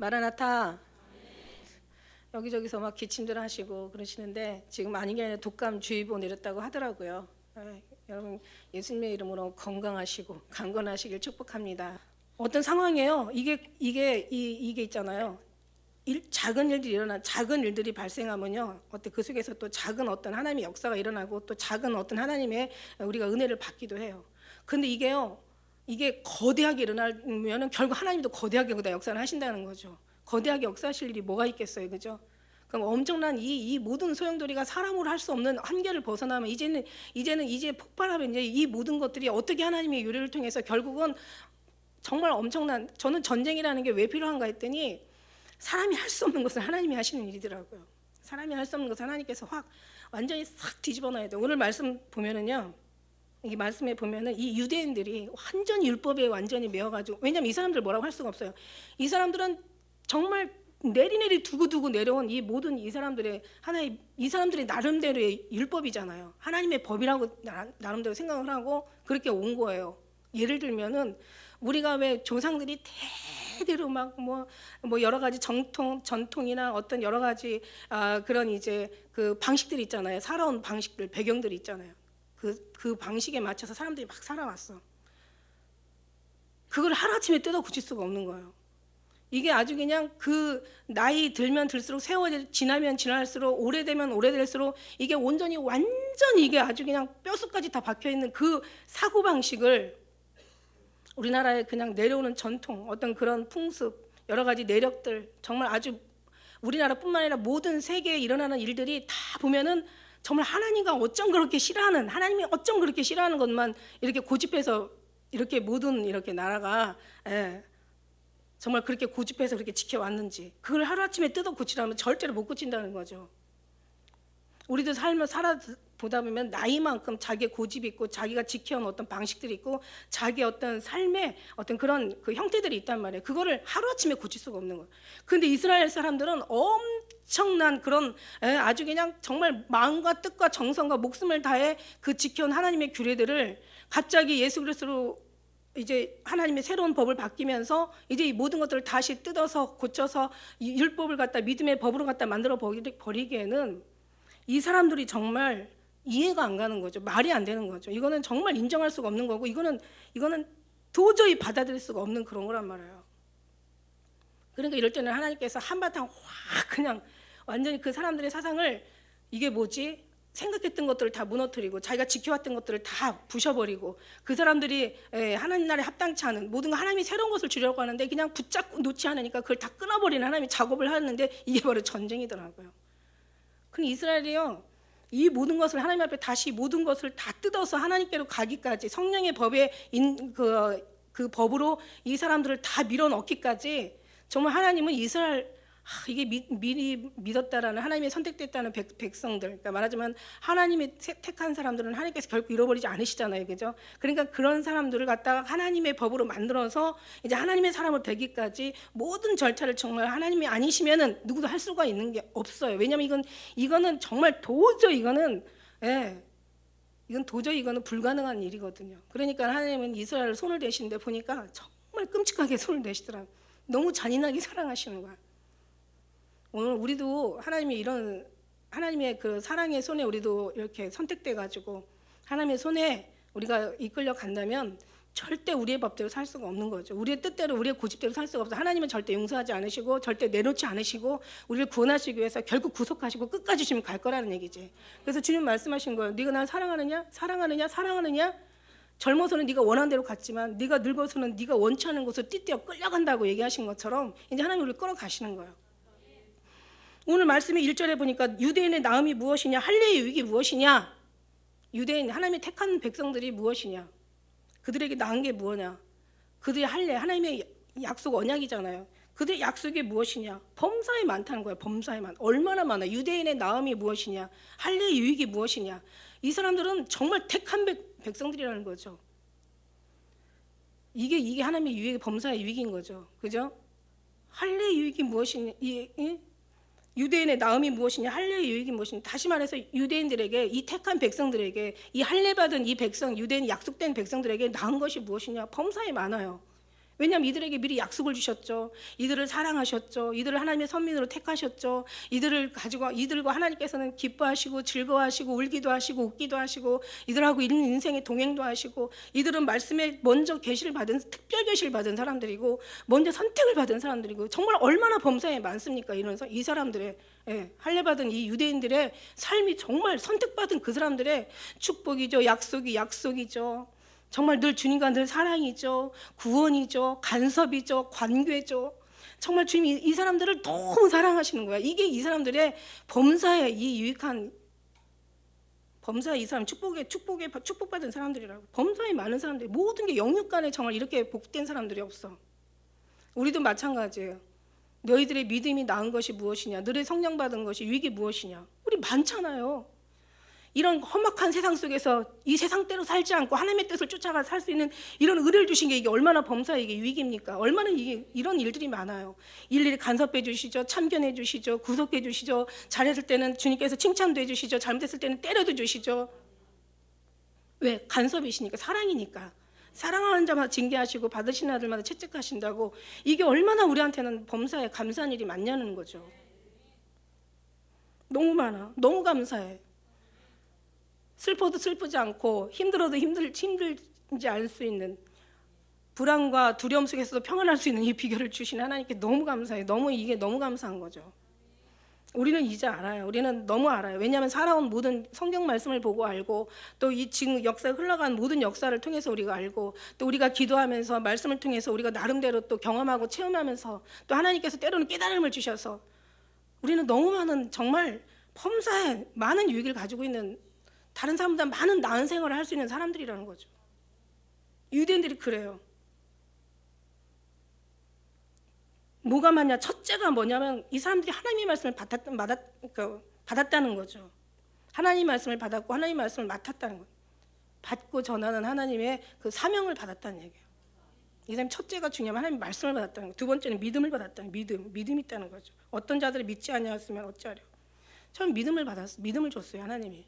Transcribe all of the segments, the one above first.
마라나타. 여기저기서 막 기침들 하시고 그러시는데 지금 안익에 독감주의보 내렸다고 하더라고요. 여러분 예수님의 이름으로 건강하시고 강건하시길 축복합니다. 어떤 상황이에요. 이게 있잖아요. 작은 일들이 발생하면요, 그 속에서 또 작은 어떤 하나님의 역사가 일어나고 또 작은 어떤 하나님의 우리가 은혜를 받기도 해요. 근데 이게 거대하게 일어나면은 결국 하나님도 거대하게 역사를 하신다는 거죠. 거대하게 역사하실 일이 뭐가 있겠어요, 그죠? 그럼 엄청난 이 모든 소용돌이가 사람으로 할 수 없는 한계를 벗어나면 이제 폭발하면 이제 이 모든 것들이 어떻게 하나님의 요리를 통해서 결국은 정말 엄청난, 저는 전쟁이라는 게 왜 필요한가 했더니 사람이 할 수 없는 것을 하나님이 하시는 일이더라고요. 사람이 할 수 없는 것을 하나님께서 완전히 싹 뒤집어 놔야 돼요. 오늘 말씀 보면은요, 이 말씀에 보면은 이 유대인들이 완전히 율법에 완전히 매어가지고, 왜냐면 이 사람들 뭐라고 할 수가 없어요. 이 사람들은 정말 내리내리 두고두고 내려온 이 모든 이 사람들의 나름대로의 율법이잖아요. 하나님의 법이라고 나름대로 생각을 하고 그렇게 온 거예요. 예를 들면은 우리가 왜 조상들이 대대로 막 뭐 여러 가지 전통이나 어떤 여러 가지 그런 이제 그 방식들이 있잖아요. 살아온 방식들, 배경들이 있잖아요. 그 방식에 맞춰서 사람들이 막 살아왔어. 그걸 하루아침에 뜯어 고칠 수가 없는 거예요. 이게 아주 그냥 그 나이 들면 들수록, 세월이 지나면 지날수록, 오래되면 오래될수록 이게 완전히 이게 아주 그냥 뼛속까지 다 박혀있는 그 사고방식을 우리나라에 그냥 내려오는 전통, 어떤 그런 풍습, 여러 가지 내력들, 정말 아주 우리나라뿐만 아니라 모든 세계에 일어나는 일들이 다 보면은 정말 하나님이 어쩜 그렇게 싫어하는 것만 이렇게 고집해서 이렇게 모든 이렇게 나라가 정말 그렇게 고집해서 그렇게 지켜왔는지, 그걸 하루아침에 뜯어 고치라면 절대로 못 고친다는 거죠. 우리도 삶을 살아보다 보면 나이만큼 자기의 고집이 있고 자기가 지켜온 어떤 방식들이 있고 자기의 어떤 삶의 어떤 그런 그 형태들이 있단 말이에요. 그거를 하루아침에 고칠 수가 없는 거예요. 근데 이스라엘 사람들은 엄청난 그런 아주 그냥 정말 마음과 뜻과 정성과 목숨을 다해 그 지켜온 하나님의 규례들을 갑자기 예수 그리스도로 이제 하나님의 새로운 법을 바뀌면서 이제 이 모든 것들을 다시 뜯어서 고쳐서 율법을 갖다 믿음의 법으로 갖다 만들어 버리기에는 이 사람들이 정말 이해가 안 가는 거죠. 말이 안 되는 거죠. 이거는 정말 인정할 수가 없는 거고 이거는 도저히 받아들일 수가 없는 그런 거란 말이에요. 그러니까 이럴 때는 하나님께서 한바탕 확 그냥 완전히 그 사람들의 사상을 이게 뭐지? 생각했던 것들을 다 무너뜨리고 자기가 지켜왔던 것들을 다 부셔버리고 그 사람들이 하나님 나라에 합당치 않은 모든 거 하나님이 새로운 것을 주려고 하는데 그냥 붙잡고 놓지 않으니까 그걸 다 끊어버리는 하나님이 작업을 하는데 이게 바로 전쟁이더라고요. 근데 이스라엘이요, 이 모든 것을 하나님 앞에 다시 모든 것을 다 뜯어서 하나님께로 가기까지, 성령의 법에 그 법으로 이 사람들을 다 밀어넣기까지 정말 하나님은 이스라엘, 이게 미리 믿었다라는, 하나님의 선택됐다는 백성들, 그러니까 말하자면 하나님이 택한 사람들은 하나님께서 결코 잃어버리지 않으시잖아요, 그죠? 그러니까 그런 사람들을 갖다가 하나님의 법으로 만들어서 이제 하나님의 사람을 되기까지 모든 절차를 정말 하나님이 아니시면은 누구도 할 수가 있는 게 없어요. 왜냐하면 이거는 정말 도저히 이거는 불가능한 일이거든요. 그러니까 하나님은 이스라엘을 손을 대시는데 보니까 정말 끔찍하게 손을 대시더라고요. 너무 잔인하게 사랑하시는 거야. 오늘 우리도 하나님의 그 사랑의 손에 우리도 이렇게 선택돼 가지고 하나님의 손에 우리가 이끌려 간다면 절대 우리의 법대로 살 수가 없는 거죠. 우리의 뜻대로, 우리의 고집대로 살 수가 없어요. 하나님은 절대 용서하지 않으시고 절대 내놓지 않으시고 우리를 구원하시기 위해서 결국 구속하시고 끝까지 주시면 갈 거라는 얘기지. 그래서 주님 말씀하신 거예요. 네가 날 사랑하느냐? 젊어서는 네가 원하는 대로 갔지만 네가 늙어서는 네가 원치 않은 곳으로 띠띠어 끌려간다고 얘기하신 것처럼 이제 하나님 우리를 끌어가시는 거예요. 오늘 말씀의 1절에 보니까 유대인의 나음이 무엇이냐, 할례의 유익이 무엇이냐, 유대인 하나님의 택한 백성들이 무엇이냐, 그들에게 나은 게 무엇이냐, 그들의 할례, 하나님의 약속 언약이잖아요. 그들의 약속이 무엇이냐, 범사에 많다는 거예요. 범사에 얼마나 많아. 유대인의 나음이 무엇이냐, 할례의 유익이 무엇이냐. 이 사람들은 정말 택한 백성들이라는 거죠. 이게 하나님의 유익, 범사의 유익인 거죠, 그죠? 할례의 유익이 무엇이냐, 유대인의 나음이 무엇이냐, 할례의 유익이 무엇이냐. 다시 말해서 유대인들에게, 이 택한 백성들에게, 이 할례 받은 이 백성, 유대인 약속된 백성들에게 나은 것이 무엇이냐, 범사에 많아요. 왜냐하면 이들에게 미리 약속을 주셨죠. 이들을 사랑하셨죠. 이들을 하나님의 선민으로 택하셨죠. 이들을 가지고 이들과 하나님께서는 기뻐하시고 즐거워하시고 울기도 하시고 웃기도 하시고 이들하고 인생의 동행도 하시고, 이들은 말씀에 먼저 계시를 받은, 특별 계시를 받은 사람들이고 먼저 선택을 받은 사람들이고, 정말 얼마나 범사에 많습니까? 이 사람들의 할례받은 이 유대인들의 삶이 정말 선택받은 그 사람들의 축복이죠. 약속이죠. 정말 늘 주님과 늘 사랑이죠. 구원이죠. 간섭이죠. 관계죠. 정말 주님이 이 사람들을 너무 사랑하시는 거야. 이게 이 사람들의 범사에 이 유익한 범사에 이 사람 축복받은 사람들이라고. 범사에 많은 사람들이 모든 게 영육간에 정말 이렇게 복된 사람들이 없어. 우리도 마찬가지예요. 너희들의 믿음이 나은 것이 무엇이냐? 너희 성령 받은 것이 유익이 무엇이냐? 우리 많잖아요. 이런 험악한 세상 속에서 이 세상대로 살지 않고 하나님의 뜻을 쫓아가 살 수 있는 이런 의를 주신 게 이게 얼마나 범사에 이게 유익입니까? 얼마나 이런 일들이 많아요. 일일이 간섭해 주시죠. 참견해 주시죠. 구속해 주시죠. 잘했을 때는 주님께서 칭찬도 해 주시죠. 잘못했을 때는 때려도 주시죠. 왜? 간섭이시니까, 사랑이니까. 사랑하는 자마다 징계하시고 받으시는 아들마다 채찍하신다고. 이게 얼마나 우리한테는 범사에 감사한 일이 많냐는 거죠. 너무 많아. 너무 감사해. 슬퍼도 슬프지 않고 힘들어도 힘들지 않을 수 있는, 불안과 두려움 속에서도 평안할 수 있는 이 비결을 주신 하나님께 너무 감사해요. 이게 너무 감사한 거죠. 우리는 이제 알아요. 우리는 너무 알아요. 왜냐하면 살아온 모든 성경 말씀을 보고 알고, 또 이 지금 역사에 흘러간 모든 역사를 통해서 우리가 알고, 또 우리가 기도하면서 말씀을 통해서 우리가 나름대로 또 경험하고 체험하면서, 또 하나님께서 때로는 깨달음을 주셔서 우리는 너무 많은, 정말 범사에 많은 유익을 가지고 있는, 다른 사람보다 많은 나은 생활을 할 수 있는 사람들이라는 거죠. 유대인들이 그래요. 뭐가 많냐? 첫째가 뭐냐면 이 사람들이 하나님의 말씀을 받았다는 거죠. 하나님의 말씀을 받았고 하나님의 말씀을 맡았다는 거예요. 받고 전하는 하나님의 그 사명을 받았다는 얘기예요. 이 사람이 첫째가 중요하면 하나님의 말씀을 받았다는 거예요. 두 번째는 믿음을 받았다는 거예요. 믿음이 있다는 거죠. 어떤 자들이 믿지 아니하였으면 어찌하려. 저는 믿음을 받았어요. 믿음을 줬어요, 하나님이.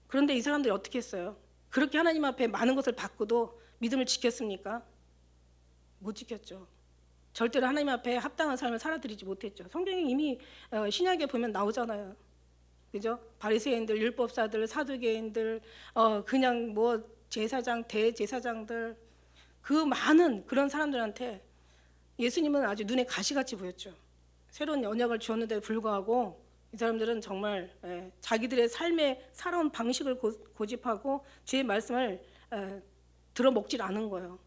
그런데 이 사람들이 어떻게 했어요? 그렇게 하나님 앞에 많은 것을 받고도 믿음을 지켰습니까? 못 지켰죠. 절대로 하나님 앞에 합당한 삶을 살아드리지 못했죠. 성경에 이미 신약에 보면 나오잖아요. 그죠? 바리새인들, 율법사들, 사두개인들, 그냥 뭐 제사장, 대제사장들, 그 많은 그런 사람들한테 예수님은 아주 눈에 가시같이 보였죠. 새로운 언약을 주었는데도 불구하고 이 사람들은 정말 자기들의 삶의 살아온 방식을 고집하고 주의 말씀을 들어먹질 않은 거예요.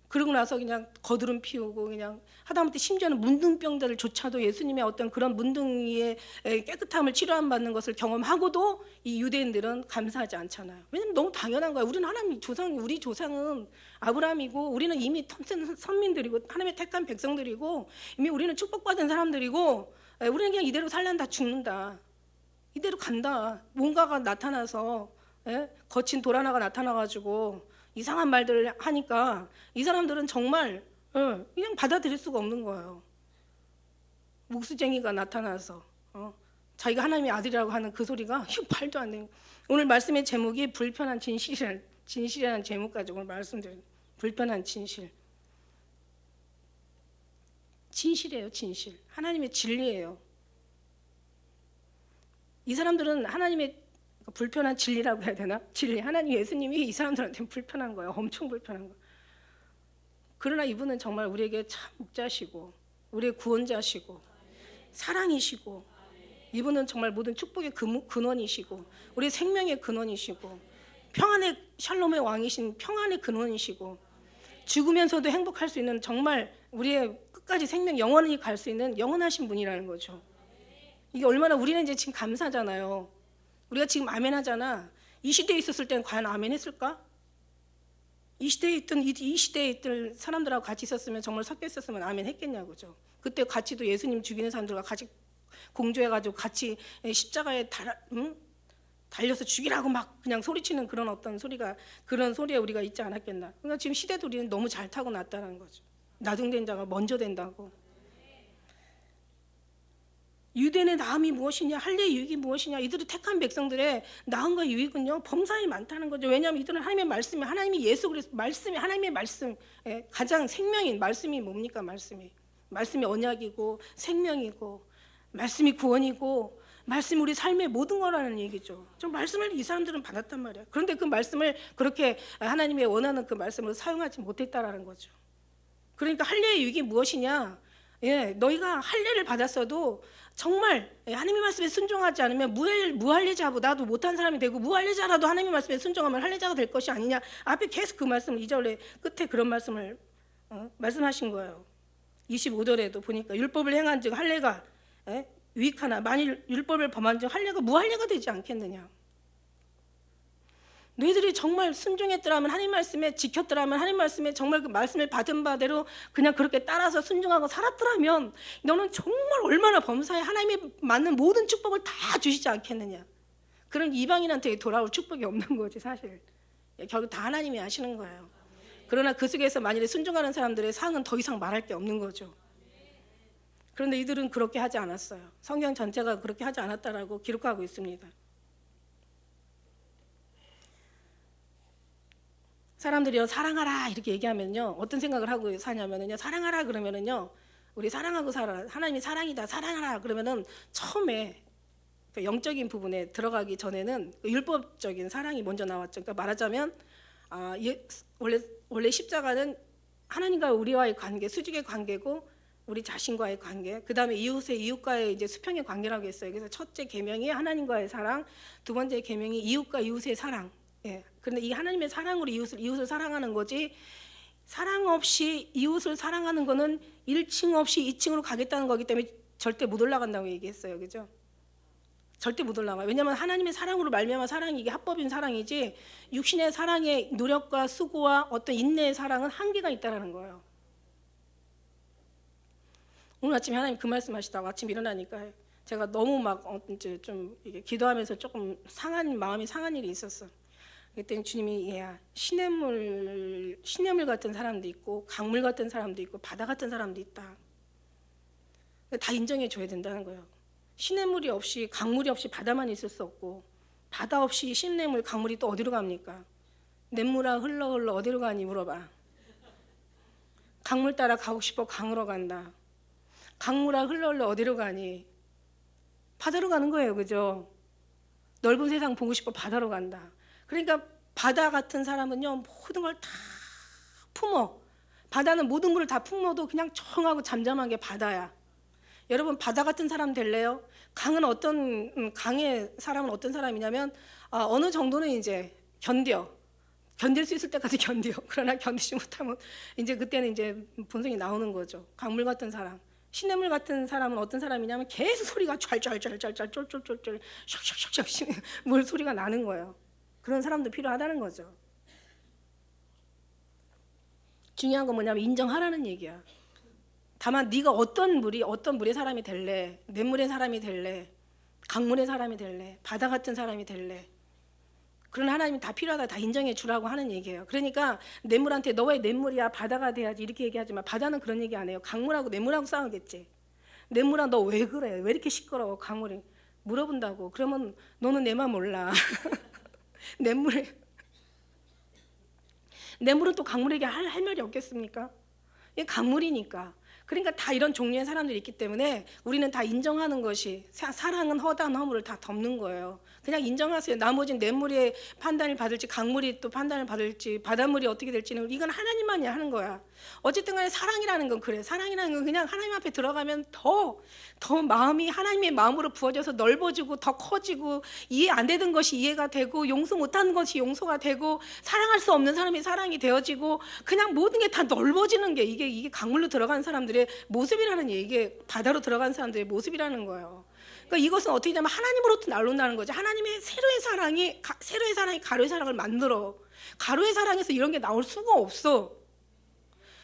그러고 나서 그냥 거드름 피우고, 그냥 하다못해 심지어는 문둥병들조차도 예수님의 어떤 그런 문둥이의 깨끗함을 치료함 받는 것을 경험하고도 이 유대인들은 감사하지 않잖아요. 왜냐면 너무 당연한 거예요. 우리는 하나님 우리 조상은 아브라함이고, 우리는 이미 선민들이고 하나님의 택한 백성들이고, 이미 우리는 축복받은 사람들이고, 우리는 그냥 이대로 살란다, 죽는다, 이대로 간다. 뭔가가 나타나서 거친 돌 하나가 나타나가지고 이상한 말들을 하니까 이 사람들은 정말 그냥 받아들일 수가 없는 거예요. 목수쟁이가 나타나서 자기가 하나님의 아들이라고 하는 그 소리가 말도 안 되는. 오늘 말씀의 제목이 불편한 진실이라는 제목 가지고 오늘 말씀드려요. 불편한 진실. 진실이에요, 진실. 하나님의 진리예요. 이 사람들은 하나님의 불편한 진리라고 해야 되나? 진리. 하나님 예수님이 이 사람들한테 불편한 거예요. 엄청 불편한 거예요. 그러나 이분은 정말 우리에게 참 목자시고, 우리의 구원자시고, 사랑이시고, 이분은 정말 모든 축복의 근원이시고, 우리의 생명의 근원이시고, 평안의 샬롬의 왕이신 평안의 근원이시고, 죽으면서도 행복할 수 있는, 정말 우리의 끝까지 생명 영원히 갈 수 있는 영원하신 분이라는 거죠. 이게 얼마나 우리는 이제 지금 감사하잖아요. 우리가 지금 아멘 하잖아. 이 시대에 있었을 때는 과연 아멘 했을까? 이 시대에 있던 사람들하고 같이 있었으면, 정말 섞여 있었으면 아멘 했겠냐고죠. 그때 같이 또 예수님 죽이는 사람들과 같이 공조해가지고 같이 십자가에 달려서 죽이라고 막 그냥 소리치는 그런 어떤 소리가, 그런 소리에 우리가 있지 않았겠나. 그러니까 지금 시대도 우리는 너무 잘 타고 났다는 거죠. 나중된 자가 먼저 된다고. 유대인의 나음이 무엇이냐, 할례의 유익이 무엇이냐. 이들이 택한 백성들의 나음과 유익은요 범사에 많다는 거죠. 왜냐하면 이들은 하나님의 말씀이, 하나님이 예수 그리스도 말씀이, 하나님의 말씀, 가장 생명인 말씀이 뭡니까? 말씀이 언약이고 생명이고, 말씀이 구원이고, 말씀이 우리 삶의 모든 거라는 얘기죠. 좀 말씀을 이 사람들은 받았단 말이야. 그런데 그 말씀을 그렇게 하나님의 원하는 그 말씀으로 사용하지 못했다라는 거죠. 그러니까 할례의 유익이 무엇이냐? 너희가 할례를 받았어도 정말 하나님의 말씀에 순종하지 않으면 무할례자고, 나도 못한 사람이 되고 무할례자라도 하나님의 말씀에 순종하면 할례자가 될 것이 아니냐. 앞에 계속 그 말씀을 2절에 끝에 그런 말씀을 말씀하신 거예요. 25절에도 보니까 율법을 행한 즉 할례가 유익하나 만일 율법을 범한 즉 할례가 무할례가 되지 않겠느냐. 너희들이 정말 순종했더라면, 하나님 말씀에 지켰더라면, 하나님 말씀에 정말 그 말씀을 받은 바대로 그냥 그렇게 따라서 순종하고 살았더라면 너는 정말 얼마나 범사에 하나님이 맞는 모든 축복을 다 주시지 않겠느냐. 그럼 이방인한테 돌아올 축복이 없는 거지 사실. 결국 다 하나님이 하시는 거예요. 그러나 그 속에서 만일에 순종하는 사람들의 상은 더 이상 말할 게 없는 거죠. 그런데 이들은 그렇게 하지 않았어요. 성경 전체가 그렇게 하지 않았다라고 기록하고 있습니다. 사람들이요 사랑하라 이렇게 얘기하면요 어떤 생각을 하고 사냐면요, 사랑하라 그러면은요 우리 사랑하고 살아, 하나님이 사랑이다 사랑하라 그러면은 처음에 그 영적인 부분에 들어가기 전에는 그 율법적인 사랑이 먼저 나왔죠. 그러니까 말하자면 원래 십자가는 하나님과 우리와의 관계, 수직의 관계고 우리 자신과의 관계, 그 다음에 이웃과의 이제 수평의 관계라고 했어요. 그래서 첫째 계명이 하나님과의 사랑, 두 번째 계명이 이웃과 이웃의 사랑. 그런데 이 하나님의 사랑으로 이웃을 사랑하는 거지, 사랑 없이 이웃을 사랑하는 거는 1층 없이 2층으로 가겠다는 거기 때문에 절대 못 올라간다고 얘기했어요. 그죠? 절대 못 올라가요. 왜냐하면 하나님의 사랑으로 말미암아 사랑이 이게 합법인 사랑이지, 육신의 사랑의 노력과 수고와 어떤 인내의 사랑은 한계가 있다라는 거예요. 오늘 아침에 하나님 그 말씀하시다가 아침 일어나니까 제가 너무 막 이제 좀 기도하면서 조금 마음이 상한 일이 있었어. 그랬더니 주님이 얘야, 시냇물 같은 사람도 있고 강물 같은 사람도 있고 바다 같은 사람도 있다. 다 인정해 줘야 된다는 거예요. 시냇물이 없이 강물이 없이 바다만 있을 수 없고, 바다 없이 시냇물 강물이 또 어디로 갑니까? 냇물아 흘러 어디로 가니 물어봐. 강물 따라 가고 싶어 강으로 간다. 강물아 흘러 어디로 가니? 바다로 가는 거예요. 그죠? 넓은 세상 보고 싶어 바다로 간다. 그러니까 바다 같은 사람은요 모든 걸 다 품어. 바다는 모든 물을 다 품어도 그냥 정하고 잠잠한 게 바다야. 여러분 바다 같은 사람 될래요? 강의 사람은 어떤 사람이냐면 어느 정도는 이제 견딜 수 있을 때까지 견뎌. 그러나 견디지 못하면 이제 그때는 이제 본성이 나오는 거죠. 강물 같은 사람. 시냇물 같은 사람은 어떤 사람이냐면 계속 소리가 좔좔좔 쫄쫄쫄쫄 샥샥샥샥 물 소리가 나는 거예요. 그런 사람도 필요하다는 거죠. 중요한 건 뭐냐면 인정하라는 얘기야. 다만 네가 어떤 물의 사람이 될래? 냇물의 사람이 될래? 강물의 사람이 될래? 바다 같은 사람이 될래? 그런 하나님이 다 필요하다, 다 인정해 주라고 하는 얘기예요. 그러니까 냇물한테 너 왜 냇물이야? 바다가 돼야지 이렇게 얘기하지만 바다는 그런 얘기 안 해요. 강물하고 냇물하고 싸우겠지. 냇물아 너 왜 그래? 왜 이렇게 시끄러워? 강물이 물어본다고. 그러면 너는 내 맘 몰라. 냇물은 또 강물에게 할 말이 없겠습니까? 이게 강물이니까. 그러니까 다 이런 종류의 사람들이 있기 때문에 우리는 다 인정하는 것이, 사랑은 허다한 허물을 다 덮는 거예요. 그냥 인정하세요. 나머지는 냇물이 판단을 받을지 강물이 또 판단을 받을지 바닷물이 어떻게 될지는 이건 하나님만이 하는 거야. 어쨌든 간에 사랑이라는 건 그래. 사랑이라는 건 그냥 하나님 앞에 들어가면 더 마음이 하나님의 마음으로 부어져서 넓어지고 더 커지고, 이해 안 되는 것이 이해가 되고 용서 못하는 것이 용서가 되고, 사랑할 수 없는 사람이 사랑이 되어지고, 그냥 모든 게 다 넓어지는 게 이게 강물로 들어간 사람들의 모습이라는 얘기, 이게 바다로 들어간 사람들의 모습이라는 거예요. 그러니까 이것은 어떻게 되냐면 하나님으로부터 나온다는 거죠. 하나님의 세로의 사랑이 가로의 사랑을 만들어. 가로의 사랑에서 이런 게 나올 수가 없어.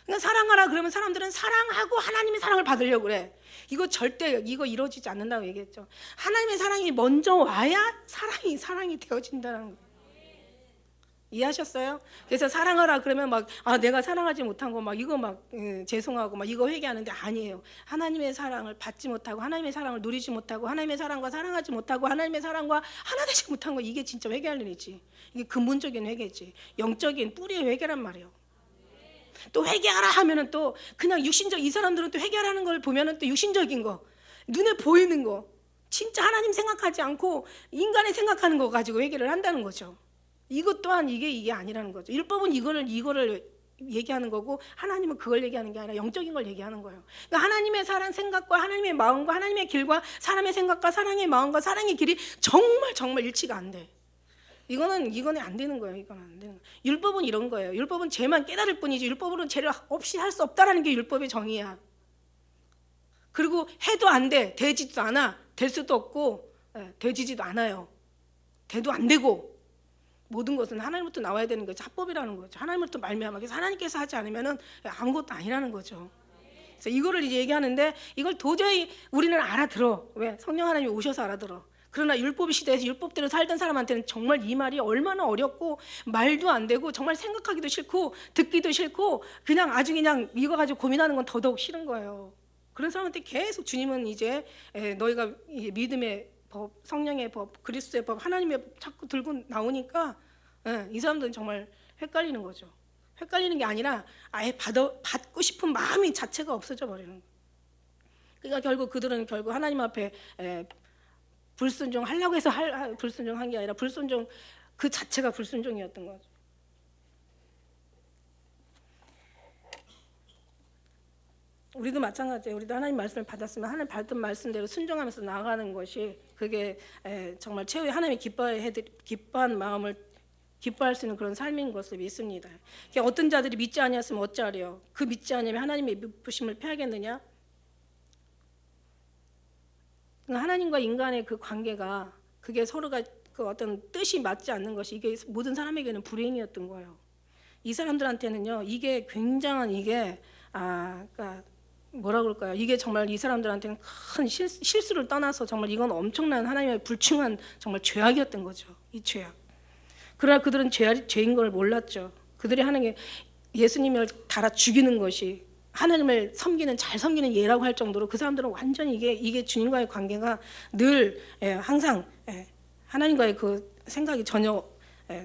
그러니까 사랑하라 그러면 사람들은 사랑하고 하나님의 사랑을 받으려고 그래. 이거 이루어지지 않는다고 얘기했죠. 하나님의 사랑이 먼저 와야 사랑이 되어진다는 거예요. 이해하셨어요? 그래서 사랑하라 그러면 막 내가 사랑하지 못한 거 막 이거 막 죄송하고 막 이거 회개하는데 아니에요. 하나님의 사랑을 받지 못하고 하나님의 사랑을 누리지 못하고 하나님의 사랑과 사랑하지 못하고 하나님의 사랑과 하나 되지 못한 거 이게 진짜 회개할 일이지. 이게 근본적인 회개지. 영적인 뿌리의 회개란 말이에요. 또 회개하라 하면은 또 그냥 육신적 이 사람들은 또 회개하라는 걸 보면은 또 육신적인 거 눈에 보이는 거 진짜 하나님 생각하지 않고 인간이 생각하는 거 가지고 회개를 한다는 거죠. 이것 또한 이게 아니라는 거죠. 율법은 이거를 얘기하는 거고 하나님은 그걸 얘기하는 게 아니라 영적인 걸 얘기하는 거예요. 그러니까 하나님의 사랑 생각과 하나님의 마음과 하나님의 길과 사람의 생각과 사랑의 마음과 사랑의 길이 정말 일치가 안 돼. 이거는 안 되는 거예요. 이건 안 되는 거예요. 율법은 이런 거예요. 율법은 죄만 깨달을 뿐이지 율법으로는 죄를 없이 할 수 없다라는 게 율법의 정의야. 그리고 해도 안 돼. 되지도 않아. 될 수도 없고 되지도 않아요. 돼도 안 되고 모든 것은 하나님부터 나와야 되는 거죠. 합법이라는 거죠. 하나님부터 말미암아. 그래서 하나님께서 하지 않으면은 아무것도 아니라는 거죠. 그래서 이거를 이제 얘기하는데 이걸 도저히 우리는 알아들어. 왜? 성령 하나님이 오셔서 알아들어. 그러나 율법 시대에서 율법대로 살던 사람한테는 정말 이 말이 얼마나 어렵고 말도 안 되고 정말 생각하기도 싫고 듣기도 싫고 그냥 아주 그냥 이거 가지고 고민하는 건 더더욱 싫은 거예요. 그런 사람한테 계속 주님은 이제 너희가 믿음의 법, 성령의 법, 그리스도의 법, 하나님의 법 자꾸 들고 나오니까 이 사람들은 정말 헷갈리는 거죠. 헷갈리는 게 아니라 아예 받고 싶은 마음이 자체가 없어져 버리는 거예요. 그러니까 결국 그들은 결국 하나님 앞에 불순종하려고 해서 불순종한 게 아니라 불순종 그 자체가 불순종이었던 거죠. 우리도 마찬가지예요. 우리도 하나님 말씀을 받았으면 하나님 받은 말씀대로 순종하면서 나아가는 것이 그게 정말 최후의 하나님이 기뻐한 마음을 기뻐할 수 있는 그런 삶인 것을 믿습니다. 어떤 자들이 믿지 아니했으면 어찌하리요? 그 믿지 아니하면 하나님의 미쁘심을 패하겠느냐? 하나님과 인간의 그 관계가 그게 서로가 그 어떤 뜻이 맞지 않는 것이 이게 모든 사람에게는 불행이었던 거예요. 이 사람들한테는요 이게 굉장한 그러니까 뭐라 그럴까요? 이게 정말 이 사람들한테는 큰 실수를 떠나서 정말 이건 엄청난 하나님의 불충한 정말 죄악이었던 거죠. 이 죄악. 그러나 그들은 죄인 걸 몰랐죠. 그들이 하는 게 예수님을 달아 죽이는 것이 하나님을 잘 섬기는 예라고 할 정도로 그 사람들은 완전히 이게 주님과의 관계가 늘 항상 하나님과의 그 생각이 전혀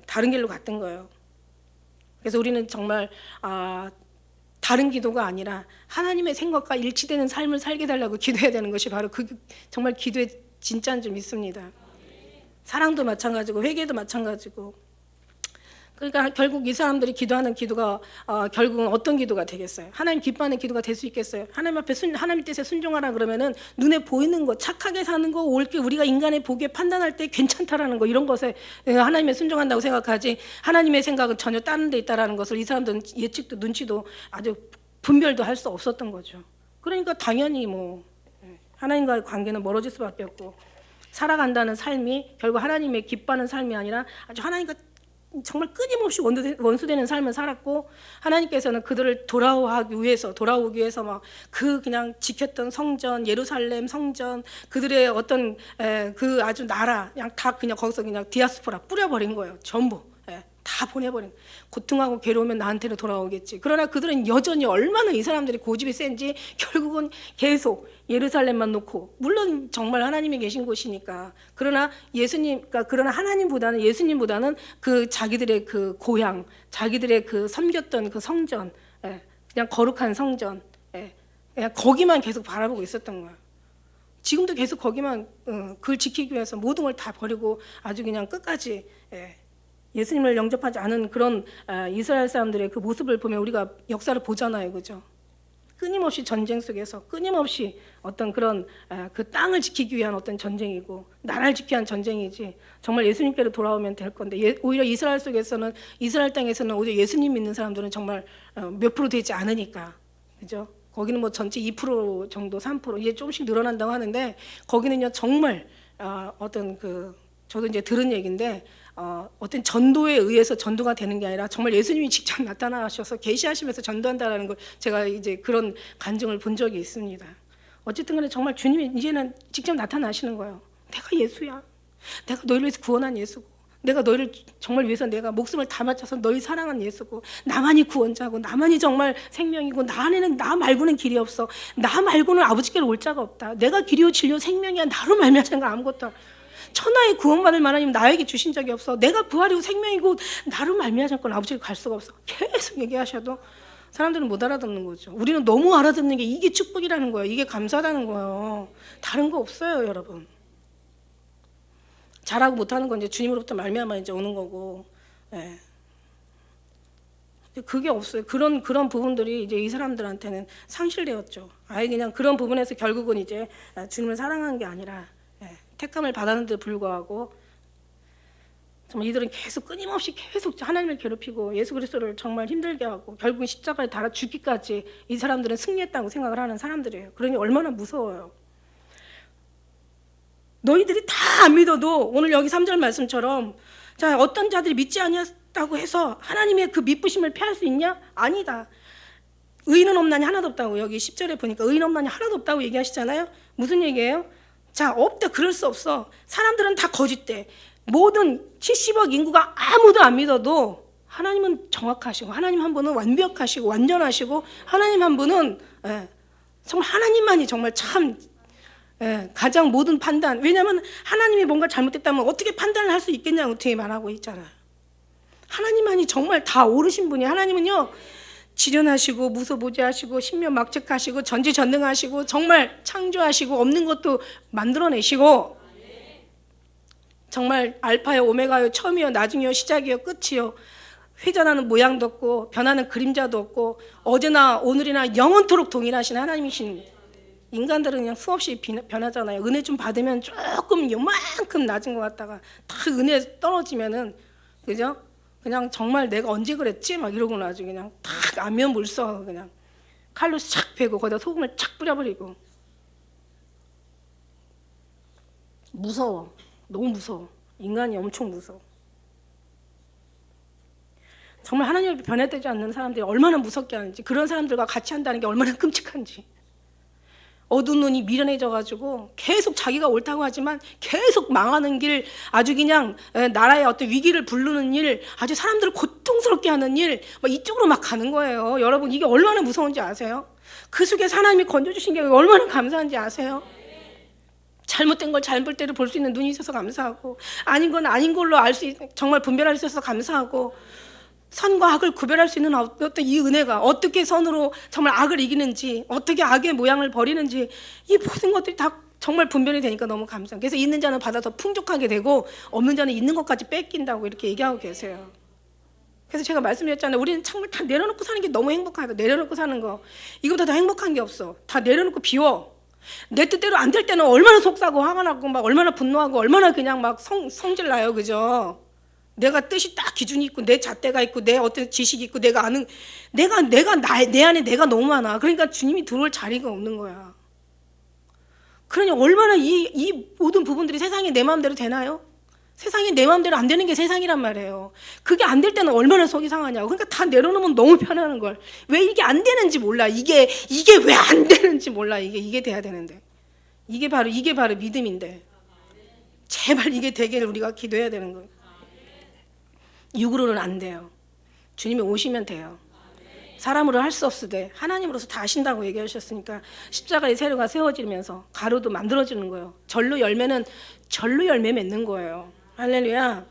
다른 길로 갔던 거예요. 그래서 우리는 정말 다른 기도가 아니라 하나님의 생각과 일치되는 삶을 살게 달라고 기도해야 되는 것이 바로 그 정말 기도의 진짜인 줄 믿습니다. 사랑도 마찬가지고 회개도 마찬가지고. 그러니까 결국 이 사람들이 기도하는 기도가 결국은 어떤 기도가 되겠어요? 하나님 기뻐하는 기도가 될 수 있겠어요? 하나님 앞에 하나님 뜻에 순종하라 그러면은 눈에 보이는 것, 착하게 사는 거, 옳게 우리가 인간의 보기에 판단할 때 괜찮다라는 거 이런 것에 하나님에 순종한다고 생각하지 하나님의 생각은 전혀 다른 데 있다라는 것을 이 사람들은 예측도 눈치도 아주 분별도 할 수 없었던 거죠. 그러니까 당연히 하나님과의 관계는 멀어질 수밖에 없고 살아간다는 삶이 결국 하나님의 기뻐하는 삶이 아니라 아주 하나님과 정말 끊임없이 원수되는 삶을 살았고 하나님께서는 그들을 돌아오기 위해서 막 그냥 지켰던 성전 예루살렘 성전 그들의 어떤 그 아주 나라 그냥 거기서 그냥 디아스포라 뿌려버린 거예요. 전부 다 보내버린. 고통하고 괴로우면 나한테로 돌아오겠지. 그러나 그들은 여전히 얼마나 이 사람들이 고집이 센지 결국은 계속 예루살렘만 놓고 물론 정말 하나님이 계신 곳이니까 그러나 그러나 하나님보다는 예수님보다는 그 자기들의 그 고향 자기들의 그 섬겼던 그 성전 그냥 거룩한 성전 그냥 거기만 계속 바라보고 있었던 거예요. 지금도 계속 거기만 그걸 지키기 위해서 모든 걸 다 버리고 아주 그냥 끝까지 예수님을 영접하지 않은 그런 이스라엘 사람들의 그 모습을 보면 우리가 역사를 보잖아요, 그죠? 끊임없이 전쟁 속에서 끊임없이 어떤 그런 그 땅을 지키기 위한 어떤 전쟁이고 나라를 지키기 위한 전쟁이지 정말 예수님께로 돌아오면 될 건데 오히려 이스라엘 땅에서는 오히려 예수님 믿는 사람들은 정말 몇 프로 되지 않으니까, 그죠? 거기는 전체 2% 정도, 3% 이제 조금씩 늘어난다고 하는데 거기는요 정말 어떤 저도 이제 들은 얘기인데. 어떤 전도에 의해서 전도가 되는 게 아니라 정말 예수님이 직접 나타나셔서 계시하시면서 전도한다라는 걸 제가 이제 그런 간증을 본 적이 있습니다. 어쨌든 간에 정말 주님이 이제는 직접 나타나시는 거예요. 내가 예수야. 내가 너희를 위해서 구원한 예수고 내가 너희를 정말 위해서 내가 목숨을 다 바쳐서 너희 사랑한 예수고, 나만이 구원자고, 나만이 정말 생명이고, 나 안에는 나 말고는 길이 없어. 나 말고는 아버지께로 올 자가 없다. 내가 길이요 진리요 생명이야. 나로 말미암아 아무것도 천하에 구원받을 만하님 나에게 주신 적이 없어. 내가 부활이고 생명이고 나로 말미암아 아버지께 갈 수가 없어. 계속 얘기하셔도 사람들은 못 알아듣는 거죠. 우리는 너무 알아듣는 게 이게 축복이라는 거예요. 이게 감사하다는 거예요. 다른 거 없어요, 여러분. 잘하고 못하는 건 이제 주님으로부터 말미암아 이제 오는 거고, 예. 그게 없어요. 그런 부분들이 이제 이 사람들한테는 상실되었죠. 아예 그냥 그런 부분에서 결국은 이제 주님을 사랑한 게 아니라, 예. 택함을 받았는데 불구하고 정말 이들은 계속 끊임없이 계속 하나님을 괴롭히고 예수 그리스도를 정말 힘들게 하고 결국은 십자가에 달아 죽기까지 이 사람들은 승리했다고 생각을 하는 사람들이에요. 그러니 얼마나 무서워요. 너희들이 다 안 믿어도 오늘 여기 3절 말씀처럼, 자, 어떤 자들이 믿지 아니했다고 해서 하나님의 그 미쁘심을 피할 수 있냐? 아니다. 의인은 없나니 하나도 없다고, 여기 10절에 보니까 의인 없나니 하나도 없다고 얘기하시잖아요. 무슨 얘기예요? 자, 없다, 그럴 수 없어. 사람들은 다 거짓돼. 모든 70억 인구가 아무도 안 믿어도 하나님은 정확하시고, 하나님 한 분은 완벽하시고 완전하시고, 하나님 한 분은, 예, 정말 하나님만이 정말 참, 예, 가장 모든 판단. 왜냐하면 하나님이 뭔가 잘못됐다면 어떻게 판단을 할 수 있겠냐고 어떻게 말하고 있잖아요. 하나님만이 정말 다 옳으신 분이, 하나님은요 지련하시고 무소부지하시고 신묘막측하시고 전지전능하시고 정말 창조하시고 없는 것도 만들어내시고 정말 알파요 오메가요 처음이요 나중이요 시작이요 끝이요 회전하는 모양도 없고 변하는 그림자도 없고 어제나 오늘이나 영원토록 동일하신 하나님이신, 인간들은 그냥 수없이 변하잖아요. 은혜 좀 받으면 조금 요만큼 낮은 것 같다가 다 은혜 떨어지면은, 그죠? 그냥 정말 내가 언제 그랬지? 막 이러고 나중에 그냥 탁 안면 물써 그냥 칼로 착 베고 거기다 소금을 착 뿌려버리고. 무서워. 너무 무서워. 인간이 엄청 무서워. 정말 하나님을 변화되지 않는 사람들이 얼마나 무섭게 하는지, 그런 사람들과 같이 한다는 게 얼마나 끔찍한지. 어두운 눈이 미련해져가지고 계속 자기가 옳다고 하지만 계속 망하는 길, 아주 그냥 나라의 어떤 위기를 부르는 일, 아주 사람들을 고통스럽게 하는 일, 막 이쪽으로 막 가는 거예요. 여러분, 이게 얼마나 무서운지 아세요? 그 속에서 하나님이 건져주신 게 얼마나 감사한지 아세요? 잘못된 걸 잘못대로 볼 수 있는 눈이 있어서 감사하고, 아닌 건 아닌 걸로 알 수, 정말 분별할 수 있어서 감사하고, 선과 악을 구별할 수 있는 어떤 이 은혜가 어떻게 선으로 정말 악을 이기는지, 어떻게 악의 모양을 버리는지, 이 모든 것들이 다 정말 분별이 되니까 너무 감사해요. 그래서 있는 자는 받아서 풍족하게 되고 없는 자는 있는 것까지 뺏긴다고 이렇게 얘기하고 계세요. 그래서 제가 말씀드렸잖아요. 우리는 정말 다 내려놓고 사는 게 너무 행복하다. 내려놓고 사는 거, 이거보다 더 행복한 게 없어. 다 내려놓고 비워. 내 뜻대로 안 될 때는 얼마나 속상하고 화가 나고 막 얼마나 분노하고 얼마나 그냥 막 성질 나요. 그죠? 내가 뜻이 딱 기준이 있고 내 잣대가 있고 내 어떤 지식이 있고 내가 아는, 내 안에 내가 너무 많아. 그러니까 주님이 들어올 자리가 없는 거야. 그러니 얼마나 이 모든 부분들이 세상에 내 마음대로 되나요? 세상이 내 마음대로 안 되는 게 세상이란 말이에요. 그게 안 될 때는 얼마나 속이 상하냐고. 그러니까 다 내려놓으면 너무 편하는 걸. 왜 이게 안 되는지 몰라. 이게 왜 안 되는지 몰라. 이게 돼야 되는데. 이게 바로 믿음인데. 제발 이게 되기를 우리가 기도해야 되는 거예요. 육으로는 안 돼요. 주님이 오시면 돼요. 사람으로 할 수 없으되 하나님으로서 다 하신다고 얘기하셨으니까 십자가의 세로가 세워지면서 가루도 만들어지는 거예요. 절로 열매는 절로 열매 맺는 거예요. 할렐루야.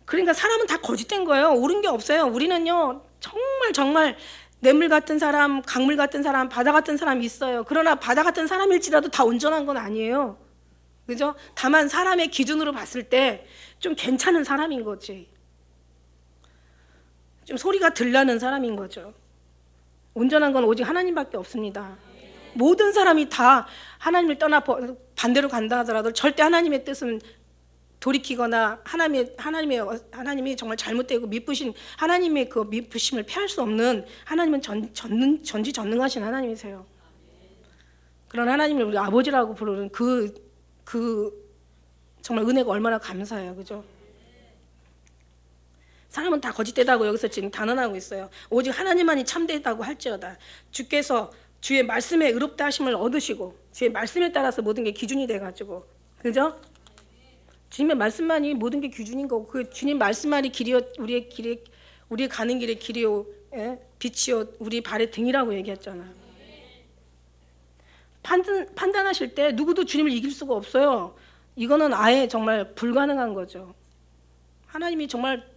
그러니까 사람은 다 거짓된 거예요. 옳은 게 없어요. 우리는요 정말 냇물 같은 사람, 강물 같은 사람, 바다 같은 사람이 있어요. 그러나 바다 같은 사람일지라도 다 온전한 건 아니에요. 그죠? 다만 사람의 기준으로 봤을 때 좀 괜찮은 사람인 거지. 좀 소리가 들나는 사람인 거죠. 온전한 건 오직 하나님밖에 없습니다. 모든 사람이 다 하나님을 떠나 반대로 간다 하더라도 절대 하나님의 뜻은 돌이키거나 하나님이 정말 잘못되고 미쁘신 하나님의 그 미쁘심을 피할 수 없는, 하나님은 전지전능하신 하나님이세요. 그런 하나님을 우리 아버지라고 부르는 그 정말 은혜가 얼마나 감사해요. 그죠? 사람은 다 거짓되다고 여기서 지금 단언하고 있어요. 오직 하나님만이 참되다고 할지어다. 주께서 주의 말씀에 의롭다 하심을 얻으시고 주의 말씀에 따라서 모든 게 기준이 돼가지고, 그죠? 주님의 말씀만이 모든 게 기준인 거고 그 주님 말씀만이 길이요 우리의 길이 우리 가는 길의 길이요 예? 빛이요 우리 발의 등이라고 얘기했잖아요. 판단하실 때 누구도 주님을 이길 수가 없어요. 이거는 아예 정말 불가능한 거죠. 하나님이 정말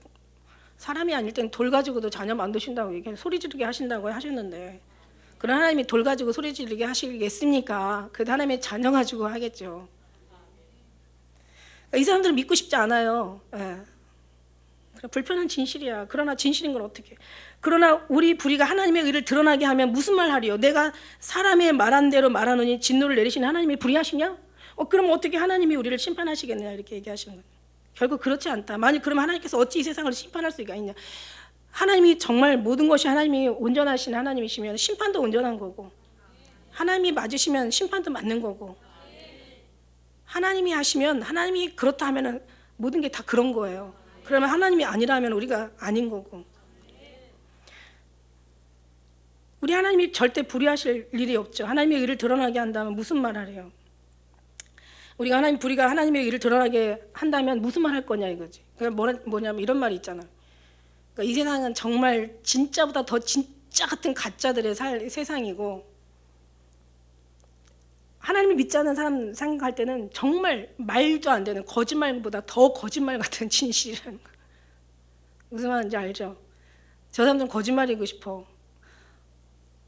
사람이 아닐 땐 돌 가지고도 자녀 만드신다고 얘기해 소리 지르게 하신다고 하셨는데 그런 하나님이 돌 가지고 소리 지르게 하시겠습니까? 그래도 하나님의 자녀 가지고 하겠죠. 이 사람들은 믿고 싶지 않아요. 예. 불편한 진실이야. 그러나 진실인 건 어떻게? 그러나 우리 불의가 하나님의 의를 드러나게 하면 무슨 말 하리요? 내가 사람의 말한 대로 말하노니 진노를 내리시는 하나님이 불의하시냐? 그럼 어떻게 하나님이 우리를 심판하시겠냐? 이렇게 얘기하시는 거예요. 결국 그렇지 않다. 만약 그러면 하나님께서 어찌 이 세상을 심판할 수가 있냐? 하나님이 정말 모든 것이 하나님이 온전하신 하나님이시면 심판도 온전한 거고 하나님이 맞으시면 심판도 맞는 거고 하나님이 하시면 하나님이 그렇다 하면 모든 게 다 그런 거예요. 그러면 하나님이 아니라면 우리가 아닌 거고 우리 하나님이 절대 불의하실 일이 없죠. 하나님의 의를 드러나게 한다면 무슨 말 하래요? 우리가 불의가 하나님의 의를 드러나게 한다면 무슨 말 할 거냐 이거지. 그러니까 뭐냐면 이런 말이 있잖아. 그러니까 이 세상은 정말 진짜보다 더 진짜 같은 가짜들의 세상이고 하나님을 믿지 않는 사람 생각할 때는 정말 말도 안 되는 거짓말보다 더 거짓말 같은 진실이라는 거. 무슨 말인지 알죠? 저 사람들은 거짓말이고 싶어.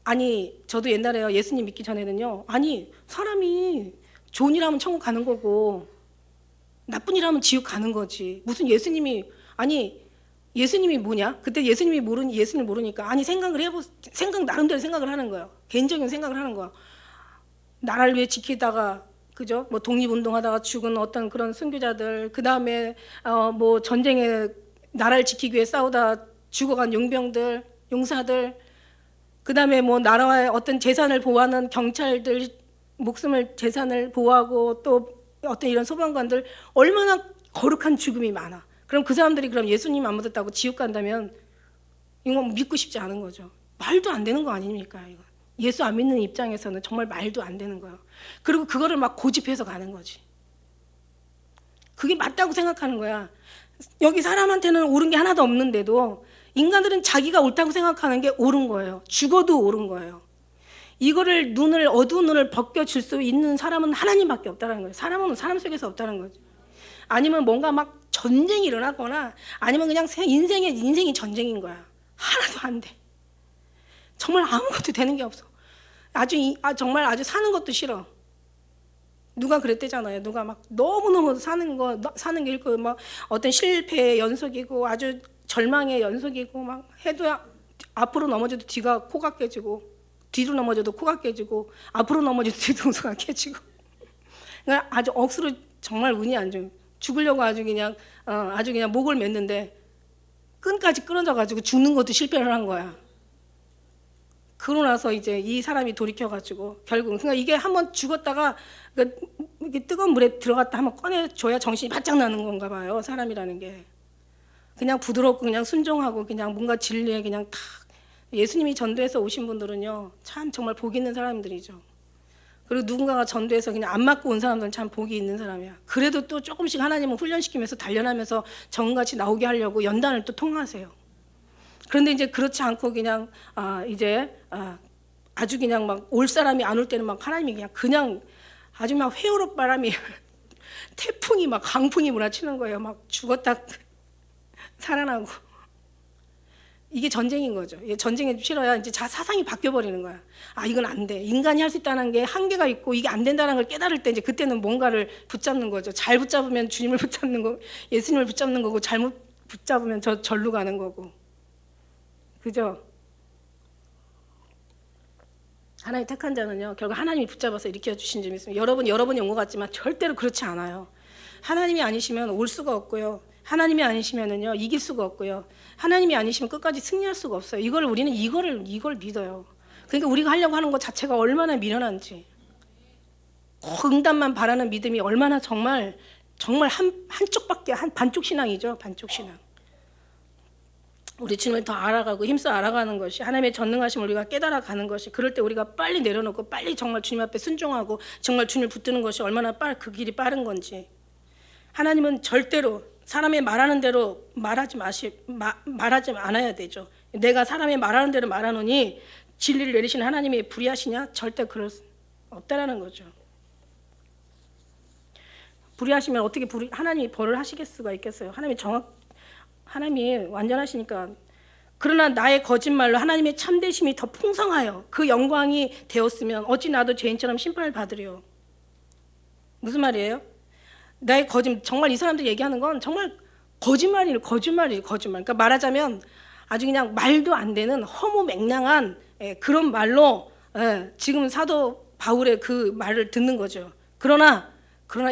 아니 저도 옛날에요. 예수님 믿기 전에는요. 아니 사람이 좋은 일 하면 천국 가는 거고 나쁜 일 하면 지옥 가는 거지. 무슨 예수님이 예수님이 뭐냐? 그때 예수님을 모르니까 생각 나름대로 생각을 하는 거예요. 개인적인 생각을 하는 거야. 나라를 위해 지키다가 그죠? 뭐 독립운동하다가 죽은 어떤 그런 순교자들, 그 다음에 뭐 전쟁에 나라를 지키기 위해 싸우다 죽어간 용병들, 용사들, 그 다음에 뭐 나라의 어떤 재산을 보호하는 경찰들, 재산을 보호하고 또 어떤 이런 소방관들 얼마나 거룩한 죽음이 많아. 그럼 그 사람들이 그럼 예수님 안 믿었다고 지옥 간다면 이건 믿고 싶지 않은 거죠. 말도 안 되는 거 아닙니까 이거. 예수 안 믿는 입장에서는 정말 말도 안 되는 거예요. 그리고 그거를 막 고집해서 가는 거지. 그게 맞다고 생각하는 거야. 여기 사람한테는 옳은 게 하나도 없는데도 인간들은 자기가 옳다고 생각하는 게 옳은 거예요. 죽어도 옳은 거예요. 이거를 어두운 눈을 벗겨줄 수 있는 사람은 하나님밖에 없다는 거예요. 사람은 사람 속에서 없다는 거죠. 아니면 뭔가 막 전쟁이 일어나거나 아니면 그냥 인생이 전쟁인 거야. 하나도 안 돼. 정말 아무것도 되는 게 없어. 정말 아주 사는 것도 싫어. 누가 그랬대잖아요. 누가 막 너무너무 사는 게 있고 막 어떤 실패의 연속이고 아주 절망의 연속이고 막 해도 앞으로 넘어져도 코가 깨지고 뒤로 넘어져도 코가 깨지고 앞으로 넘어져도 뒤통수가 깨지고 그러니까 아주 억수로 정말 운이 안 좋아요. 죽으려고 아주 그냥 목을 맸는데 끈까지 끊어져 가지고 죽는 것도 실패를 한 거야. 그러고 나서 이제 이 사람이 돌이켜가지고 결국 그러니까 이게 한번 죽었다가 이게 뜨거운 물에 들어갔다 한번 꺼내줘야 정신이 바짝 나는 건가 봐요. 사람이라는 게 그냥 부드럽고 그냥 순종하고 그냥 뭔가 진리에 그냥 탁 예수님이 전도해서 오신 분들은요 참 정말 복 있는 사람들이죠. 그리고 누군가가 전도해서 그냥 안 맞고 온 사람들은 참 복이 있는 사람이야. 그래도 또 조금씩 하나님은 훈련시키면서 단련하면서 정같이 나오게 하려고 연단을 또 통하세요. 그런데 이제 그렇지 않고 그냥 아주 그냥 막 올 사람이 안 올 때는 막 하나님이 그냥 아주 막 회오로 바람이 태풍이 막 강풍이 몰아치는 거예요. 막 죽었다 살아나고 이게 전쟁인 거죠. 전쟁에 치러야 이제 사상이 바뀌어 버리는 거야. 이건 안 돼. 인간이 할 수 있다는 게 한계가 있고 이게 안 된다는 걸 깨달을 때 이제 그때는 뭔가를 붙잡는 거죠. 잘 붙잡으면 주님을 붙잡는 거, 예수님을 붙잡는 거고 잘못 붙잡으면 절로 가는 거고. 그죠? 하나님 택한 자는요 결국 하나님이 붙잡아서 일으켜 주신 점이 있습니다. 여러분이 온 것 같지만 절대로 그렇지 않아요. 하나님이 아니시면 올 수가 없고요. 하나님이 아니시면은요 이길 수가 없고요. 하나님이 아니시면 끝까지 승리할 수가 없어요. 우리는 이걸 믿어요. 그러니까 우리가 하려고 하는 것 자체가 얼마나 미련한지, 응답만 바라는 믿음이 얼마나 정말 한쪽밖에 반쪽 신앙이죠. 반쪽 신앙. 우리 주님을 더 알아가고 힘써 알아가는 것이 하나님의 전능하심을 우리가 깨달아가는 것이 그럴 때 우리가 빨리 내려놓고 빨리 정말 주님 앞에 순종하고 정말 주님을 붙드는 것이 얼마나 그 길이 빠른 건지 하나님은 절대로 사람이 말하는 대로 말하지 않아야 되죠. 내가 사람이 말하는 대로 말하노니 진리를 내리시는 하나님이 불의하시냐? 절대 그럴 수 없다라는 거죠. 불의하시면 어떻게 하나님이 벌을 하시겠 수가 있겠어요? 하나님이 완전하시니까. 그러나 나의 거짓말로 하나님의 참되심이 더 풍성하여 그 영광이 되었으면 어찌 나도 죄인처럼 심판을 받으려. 무슨 말이에요? 나의 정말 이 사람들 얘기하는 건 정말 거짓말이에요. 그러니까 말하자면 아주 그냥 말도 안 되는 허무맹랑한 그런 말로 지금 사도 바울의 그 말을 듣는 거죠. 그러나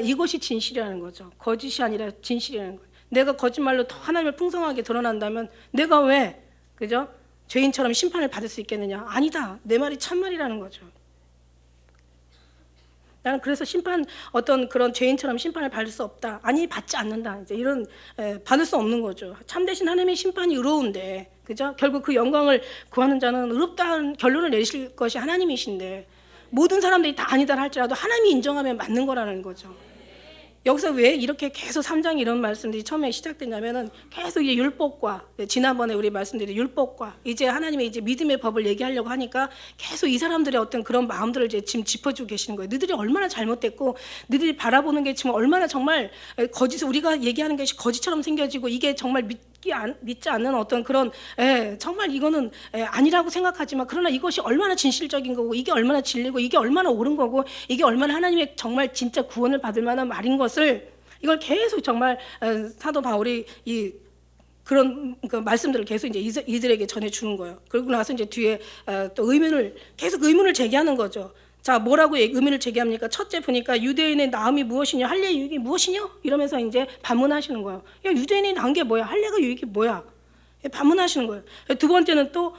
이것이 진실이라는 거죠. 거짓이 아니라 진실이라는 거예요. 내가 거짓말로 더 하나님을 풍성하게 드러난다면 내가 왜 그죠? 죄인처럼 심판을 받을 수 있겠느냐? 아니다. 내 말이 참말이라는 거죠. 나는 그래서 어떤 그런 죄인처럼 심판을 받을 수 없다. 아니, 받지 않는다. 이제 이런 받을 수 없는 거죠. 참되신 하나님의 심판이 의로운데, 그죠? 결국 그 영광을 구하는 자는 의롭다는 결론을 내리실 것이 하나님이신데, 모든 사람들이 다 아니다 할지라도 하나님이 인정하면 맞는 거라는 거죠. 여기서 왜 이렇게 계속 3장 이런 말씀들이 처음에 시작됐냐면은 계속 이제 율법과 지난번에 우리 말씀드린 율법과 이제 하나님의 이제 믿음의 법을 얘기하려고 하니까 계속 이 사람들의 어떤 그런 마음들을 이제 지금 짚어주고 계시는 거예요. 너희들이 얼마나 잘못됐고 너희들이 바라보는 게 지금 얼마나 정말 우리가 얘기하는 것이 거짓처럼 생겨지고 이게 정말 믿지 않는 어떤 그런 정말 이거는 아니라고 생각하지만 그러나 이것이 얼마나 진실적인 거고 이게 얼마나 진리고 이게 얼마나 옳은 거고 이게 얼마나 하나님의 정말 진짜 구원을 받을 만한 말인 것을 이걸 계속 정말 사도 바울이 그런 그 말씀들을 계속 이제 이들에게 전해 주는 거예요. 그러고 나서 이제 뒤에 또 계속 의문을 제기하는 거죠. 자, 뭐라고 의문을 제기합니까? 첫째 보니까 유대인의 나음이 무엇이냐, 할례의 유익이 무엇이냐? 이러면서 이제 반문하시는 거예요. 야, 유대인이 나은 게 뭐야? 할례가 유익이 뭐야? 반문하시는 거예요. 두 번째는 또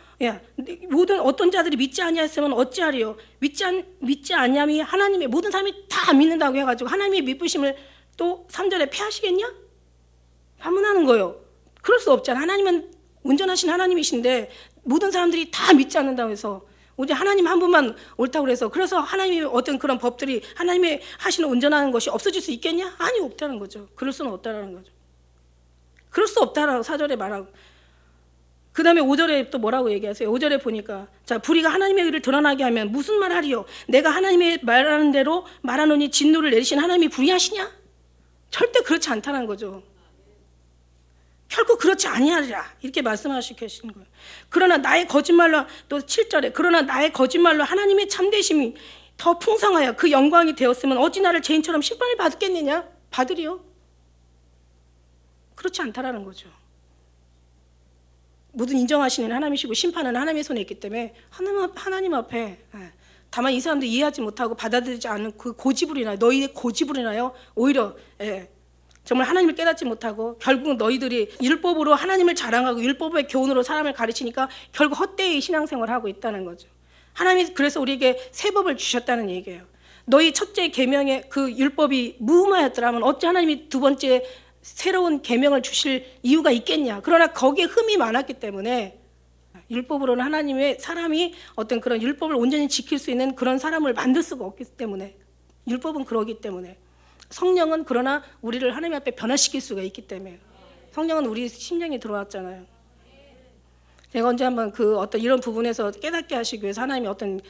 모든 어떤 자들이 믿지 아니하였으면 어찌하리요? 믿지 아니함이 하나님의 모든 사람이 다 안 믿는다고 해가지고 하나님의 믿으심을 또 3절에 폐하시겠냐? 반문하는 거예요. 그럴 수 없잖아. 하나님은 온전하신 하나님이신데 모든 사람들이 다 믿지 않는다고 해서 오직 하나님 한 분만 옳다고 그래서 하나님의 어떤 그런 법들이 하나님의 하시는 온전한 것이 없어질 수 있겠냐? 아니, 없다는 거죠. 그럴 수는 없다는 거죠. 그럴 수 없다라고 4절에 말하고 그 다음에 5절에 또 뭐라고 얘기하세요? 5절에 보니까 자, 불의가 하나님의 의를 드러나게 하면 무슨 말 하리요? 내가 하나님의 말하는 대로 말하노니 진노를 내리신 하나님이 불의하시냐? 절대 그렇지 않다는 거죠. 결코 그렇지 아니하리라 이렇게 말씀하시고 계시는 거예요. 그러나 나의 거짓말로 또 7절에 그러나 나의 거짓말로 하나님의 참되심이 더 풍성하여 그 영광이 되었으면 어찌 나를 죄인처럼 심판을 받겠느냐? 받으리요? 그렇지 않다라는 거죠. 모든 인정하시는 하나님이시고 심판은 하나님의 손에 있기 때문에 하나님 앞에 다만 이 사람들이 이해하지 못하고 받아들이지 않는 그 고집으로 인하여 너희의 고집으로 인하여 오히려 정말 하나님을 깨닫지 못하고 결국 너희들이 율법으로 하나님을 자랑하고 율법의 교훈으로 사람을 가르치니까 결국 헛되이 신앙생활을 하고 있다는 거죠. 하나님이 그래서 우리에게 새 법을 주셨다는 얘기예요. 너희 첫째 계명의 그 율법이 무음하였더라면 어찌 하나님이 두 번째 새로운 계명을 주실 이유가 있겠냐. 그러나 거기에 흠이 많았기 때문에 율법으로는 하나님의 사람이 어떤 그런 율법을 온전히 지킬 수 있는 그런 사람을 만들 수가 없기 때문에 율법은 그러기 때문에 성령은 그러나 우리를 하나님 앞에 변화시킬 수가 있기 때문에 성령은 우리 심령에 들어왔잖아요. 제가 언제 한번 그 어떤 이런 부분에서 깨닫게 하시기 위해서 하나님이 어떤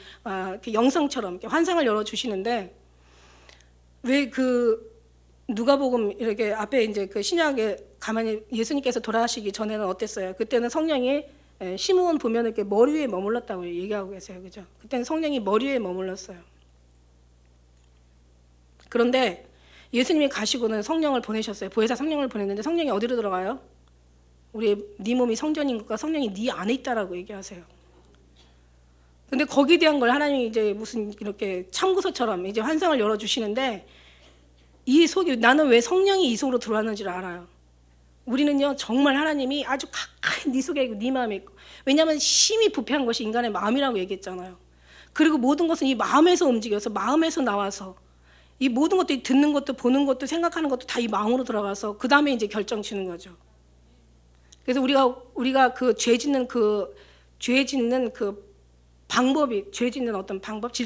영성처럼 환상을 열어주시는데 왜 그 누가복음 이렇게 앞에 이제 그 신약에 가만히 예수님께서 돌아가시기 전에는 어땠어요? 그때는 성령이 시므온 보면 이렇게 머리 위에 머물렀다고 얘기하고 계세요, 그죠? 그때는 성령이 머리 위에 머물렀어요. 그런데 예수님이 가시고는 성령을 보내셨어요. 보혜사 성령을 보냈는데 성령이 어디로 들어가요? 네 몸이 성전인 것과 성령이 네 안에 있다라고 얘기하세요. 근데 거기에 대한 걸 하나님이 이제 무슨 이렇게 참고서처럼 이제 환상을 열어주시는데 이 속에 나는 왜 성령이 이 속으로 들어왔는지를 알아요. 우리는요 정말 하나님이 아주 가까이 네 속에 있고 네 마음에 있고 왜냐하면 심히 부패한 것이 인간의 마음이라고 얘기했잖아요. 그리고 모든 것은 이 마음에서 움직여서 마음에서 나와서 이 모든 것도 듣는 것도 보는 것도 생각하는 것도 다 이 마음으로 들어가서 그 다음에 이제 결정 치는 거죠. 그래서 우리가 그 죄 짓는 그 방법이 죄 짓는 어떤 방법 죄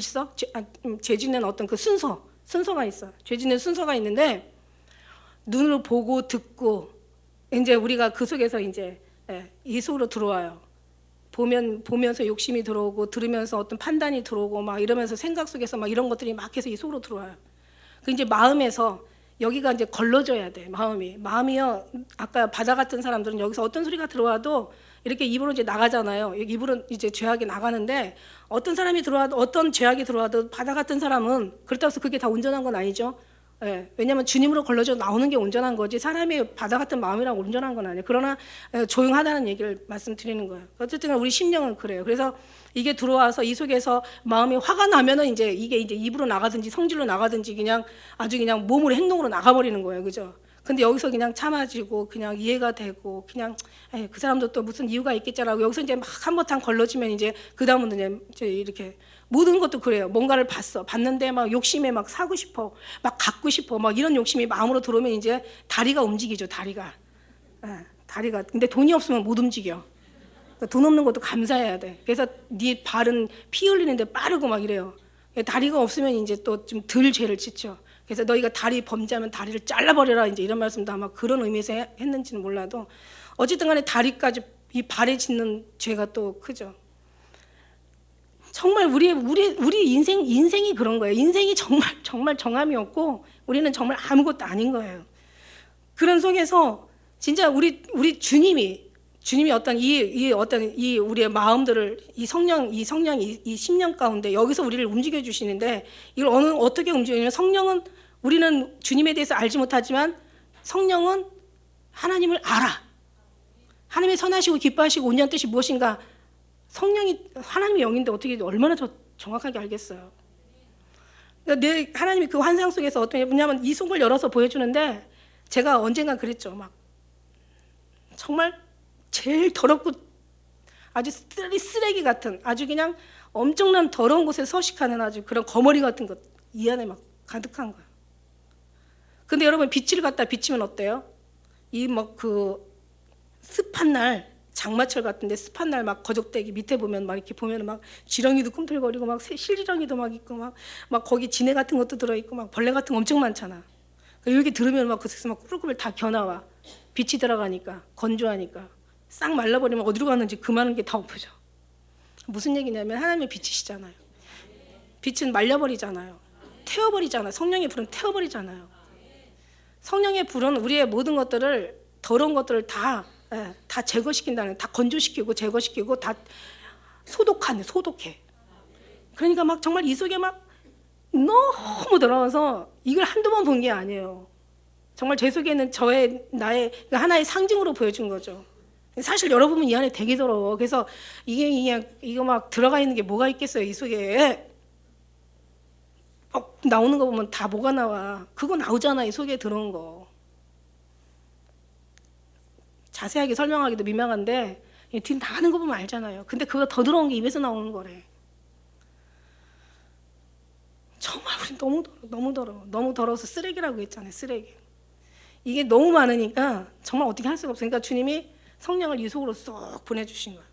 짓는 어떤 그 순서가 있어요. 죄 짓는 순서가 있는데 눈으로 보고 듣고 이제 우리가 그 속에서 이제 이 속으로 들어와요. 보면서 욕심이 들어오고 들으면서 어떤 판단이 들어오고 막 이러면서 생각 속에서 막 이런 것들이 막 해서 이 속으로 들어와요. 그 이제 마음에서 여기가 이제 걸러져야 돼. 마음이요. 아까 바다 같은 사람들은 여기서 어떤 소리가 들어와도 이렇게 입으로 이제 나가잖아요. 입으로 이제 죄악이 나가는데 어떤 사람이 들어와도 어떤 죄악이 들어와도 바다 같은 사람은 그렇다고 해서 그게 다 온전한 건 아니죠. 왜냐하면 주님으로 걸러져 나오는 게 온전한 거지 사람이 바다 같은 마음이랑 온전한 건 아니에요. 그러나 조용하다는 얘기를 말씀드리는 거예요. 어쨌든 우리 심령은 그래요. 그래서 이게 들어와서 이 속에서 마음이 화가 나면은 이제 이게 이제 입으로 나가든지 성질로 나가든지 그냥 아주 그냥 몸으로 행동으로 나가버리는 거예요. 그죠? 근데 여기서 그냥 참아지고 그냥 이해가 되고 그냥 그 사람도 또 무슨 이유가 있겠잖아고 여기서 이제 막 한바탕 걸러지면 이제 그 다음은 이제 이렇게 모든 것도 그래요. 뭔가를 봤는데 막 욕심에 막 사고 싶어, 막 갖고 싶어, 막 이런 욕심이 마음으로 들어오면 이제 다리가 움직이죠. 다리가. 근데 돈이 없으면 못 움직여. 그러니까 돈 없는 것도 감사해야 돼. 그래서 네 발은 피 흘리는데 빠르고 막 이래요. 다리가 없으면 이제 또 좀 덜 죄를 짓죠. 그래서 너희가 다리 범죄하면 다리를 잘라버려라 이제 이런 말씀도 아마 그런 의미에서 했는지는 몰라도 어쨌든 간에 다리까지 이 발에 짓는 죄가 또 크죠. 정말 우리 인생이 그런 거예요. 인생이 정말 정함이 없고 우리는 정말 아무것도 아닌 거예요. 그런 속에서 진짜 우리 주님이 어떤 이 우리의 마음들을 이 성령 이 심령 가운데 여기서 우리를 움직여 주시는데 이걸 어떻게 움직이냐면 성령은 우리는 주님에 대해서 알지 못하지만 성령은 하나님을 알아. 하나님의 선하시고 기뻐하시고 온전한 뜻이 무엇인가 성령이 하나님의 영인데 어떻게 얼마나 정확하게 알겠어요. 그러니까 하나님이 그 환상 속에서 어떤 뭐냐면 이 속을 열어서 보여주는데 제가 언젠가 그랬죠. 막 정말 제일 더럽고 아주 쓰레기 같은 아주 그냥 엄청난 더러운 곳에 서식하는 아주 그런 거머리 같은 것 이 안에 막 가득한 거예요. 근데 여러분 빛을 갖다 비치면 어때요? 이 막 그 습한 날 장마철 같은데 습한 날 막 거적대기 밑에 보면 막 이렇게 보면 막 지렁이도 꿈틀거리고 막 실지렁이도 막 있고 막 거기 지네 같은 것도 들어 있고 막 벌레 같은 거 엄청 많잖아. 여기 들으면 막 그 속에서 막 꾸불꾸불 다 겨나와. 빛이 들어가니까 건조하니까 싹 말라버리면 어디로 가는지 그 많은 게 다 엎어져. 무슨 얘기냐면 하나님의 빛이시잖아요. 빛은 말려버리잖아요. 태워버리잖아요. 성령의 불은 태워버리잖아요. 성령의 불은 우리의 모든 것들을 더러운 것들을 다 제거시킨다는 다 건조시키고 제거시키고 다 소독해. 그러니까 막 정말 이 속에 막 너무 더러워서 이걸 한두 번 본 게 아니에요. 정말 제 속에는 나의 하나의 상징으로 보여준 거죠. 사실 여러분은 이 안에 되게 더러워. 그래서 이거 막 들어가 있는 게 뭐가 있겠어요, 이 속에. 나오는 거 보면 다 뭐가 나와. 그거 나오잖아, 이 속에 들어온 거. 자세하게 설명하기도 민망한데 뒤에 다 하는 거 보면 알잖아요. 근데 그거 더 더러운 게 입에서 나오는 거래. 정말 우리 너무 더러워서 쓰레기라고 했잖아요. 쓰레기. 이게 너무 많으니까 정말 어떻게 할 수가 없으니까 주님이 성령을 이 속으로 쏙 보내주신 거예요.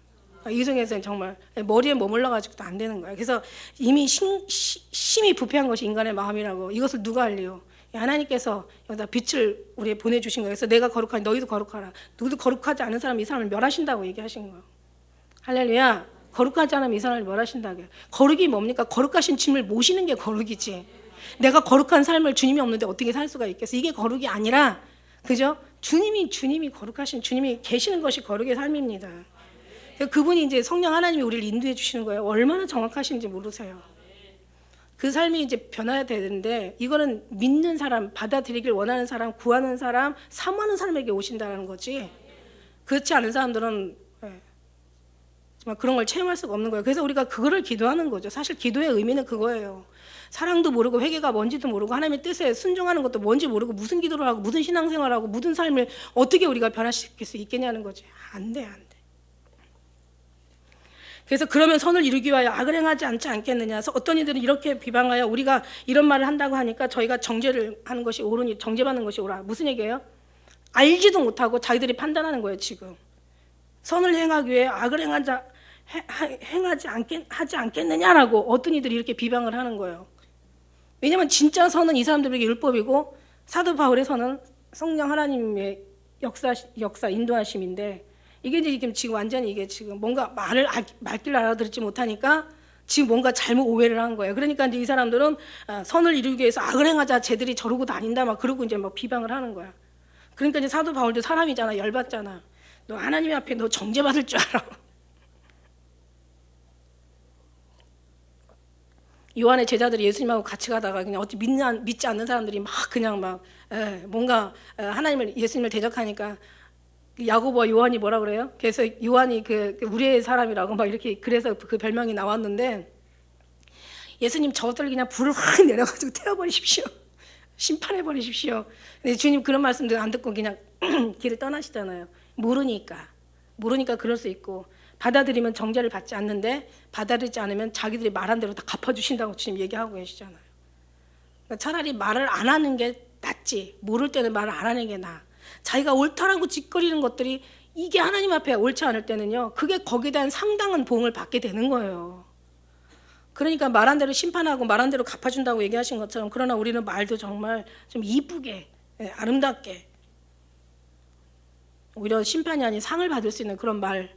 이 속에서는 정말 머리에 머물러 가지고도 안 되는 거예요. 그래서 이미 심히 부패한 것이 인간의 마음이라고 이것을 누가 알리요? 하나님께서 여기다 빛을 우리에 보내주신 거예요. 그래서 내가 거룩하니 너희도 거룩하라. 누구도 거룩하지 않은 사람 이 사람을 멸하신다고 얘기하신 거예요. 할렐루야. 거룩하지 않으면 이 사람을 멸하신다고요. 거룩이 뭡니까? 거룩하신 주님을 모시는 게 거룩이지. 내가 거룩한 삶을 주님이 없는데 어떻게 살 수가 있겠어? 이게 거룩이 아니라, 그죠? 주님이 거룩하신 주님이 계시는 것이 거룩의 삶입니다. 그분이 이제 성령 하나님이 우리를 인도해 주시는 거예요. 얼마나 정확하신지 모르세요. 그 삶이 이제 변화해야 되는데 이거는 믿는 사람, 받아들이길 원하는 사람, 구하는 사람, 사모하는 사람에게 오신다는 거지. 그렇지 않은 사람들은 정말 그런 걸 체험할 수가 없는 거예요. 그래서 우리가 그거를 기도하는 거죠. 사실 기도의 의미는 그거예요. 사랑도 모르고 회개가 뭔지도 모르고 하나님의 뜻에 순종하는 것도 뭔지 모르고 무슨 기도를 하고 무슨 신앙생활하고 무슨 삶을 어떻게 우리가 변화시킬 수 있겠냐는 거지. 안 돼. 그래서 그러면 선을 이루기 위하여 악을 행하지 않겠느냐. 어떤 이들은 이렇게 비방하여 우리가 이런 말을 한다고 하니까 저희가 정죄를 하는 것이 옳으니 정죄받는 것이 옳아. 무슨 얘기예요? 알지도 못하고 자기들이 판단하는 거예요. 지금 선을 행하기 위해 악을 하지 않겠느냐라고 어떤 이들이 이렇게 비방을 하는 거예요. 왜냐하면 진짜 선은 이 사람들에게 율법이고 사도 바울의 선은 성령 하나님의 역사 인도하심인데 이게 지금 완전히 이게 지금 뭔가 말귀를 알아듣지 못하니까 지금 뭔가 잘못 오해를 한 거예요. 그러니까 이제 이 사람들은 선을 이루기 위해서 악을 행하자 쟤들이 저러고 다닌다 막 그러고 이제 막 비방을 하는 거야. 그러니까 이제 사도 바울도 사람이잖아. 열받잖아. 너 하나님 앞에 너 정죄받을 줄 알아. 요한의 제자들이 예수님하고 같이 가다가 그냥 어찌 믿지 않는 사람들이 막 그냥 막 뭔가 예수님을 대적하니까 야고보와 요한이 뭐라 그래요? 그래서 요한이 그 우리의 사람이라고 막 이렇게 그래서 그 별명이 나왔는데 예수님 저것들 그냥 불을 확 내려가지고 태워버리십시오. 심판해버리십시오. 근데 주님 그런 말씀도 안 듣고 그냥 길을 떠나시잖아요. 모르니까 그럴 수 있고 받아들이면 정죄를 받지 않는데 받아들이지 않으면 자기들이 말한 대로 다 갚아주신다고 주님 얘기하고 계시잖아요. 그러니까 차라리 말을 안 하는 게 낫지. 모를 때는 말을 안 하는 게 나아. 자기가 옳다라고 짓거리는 것들이 이게 하나님 앞에 옳지 않을 때는요. 그게 거기에 대한 상당한 보응을 받게 되는 거예요. 그러니까 말한 대로 심판하고 말한 대로 갚아준다고 얘기하신 것처럼 그러나 우리는 말도 정말 좀 이쁘게 아름답게 오히려 심판이 아닌 상을 받을 수 있는 그런 말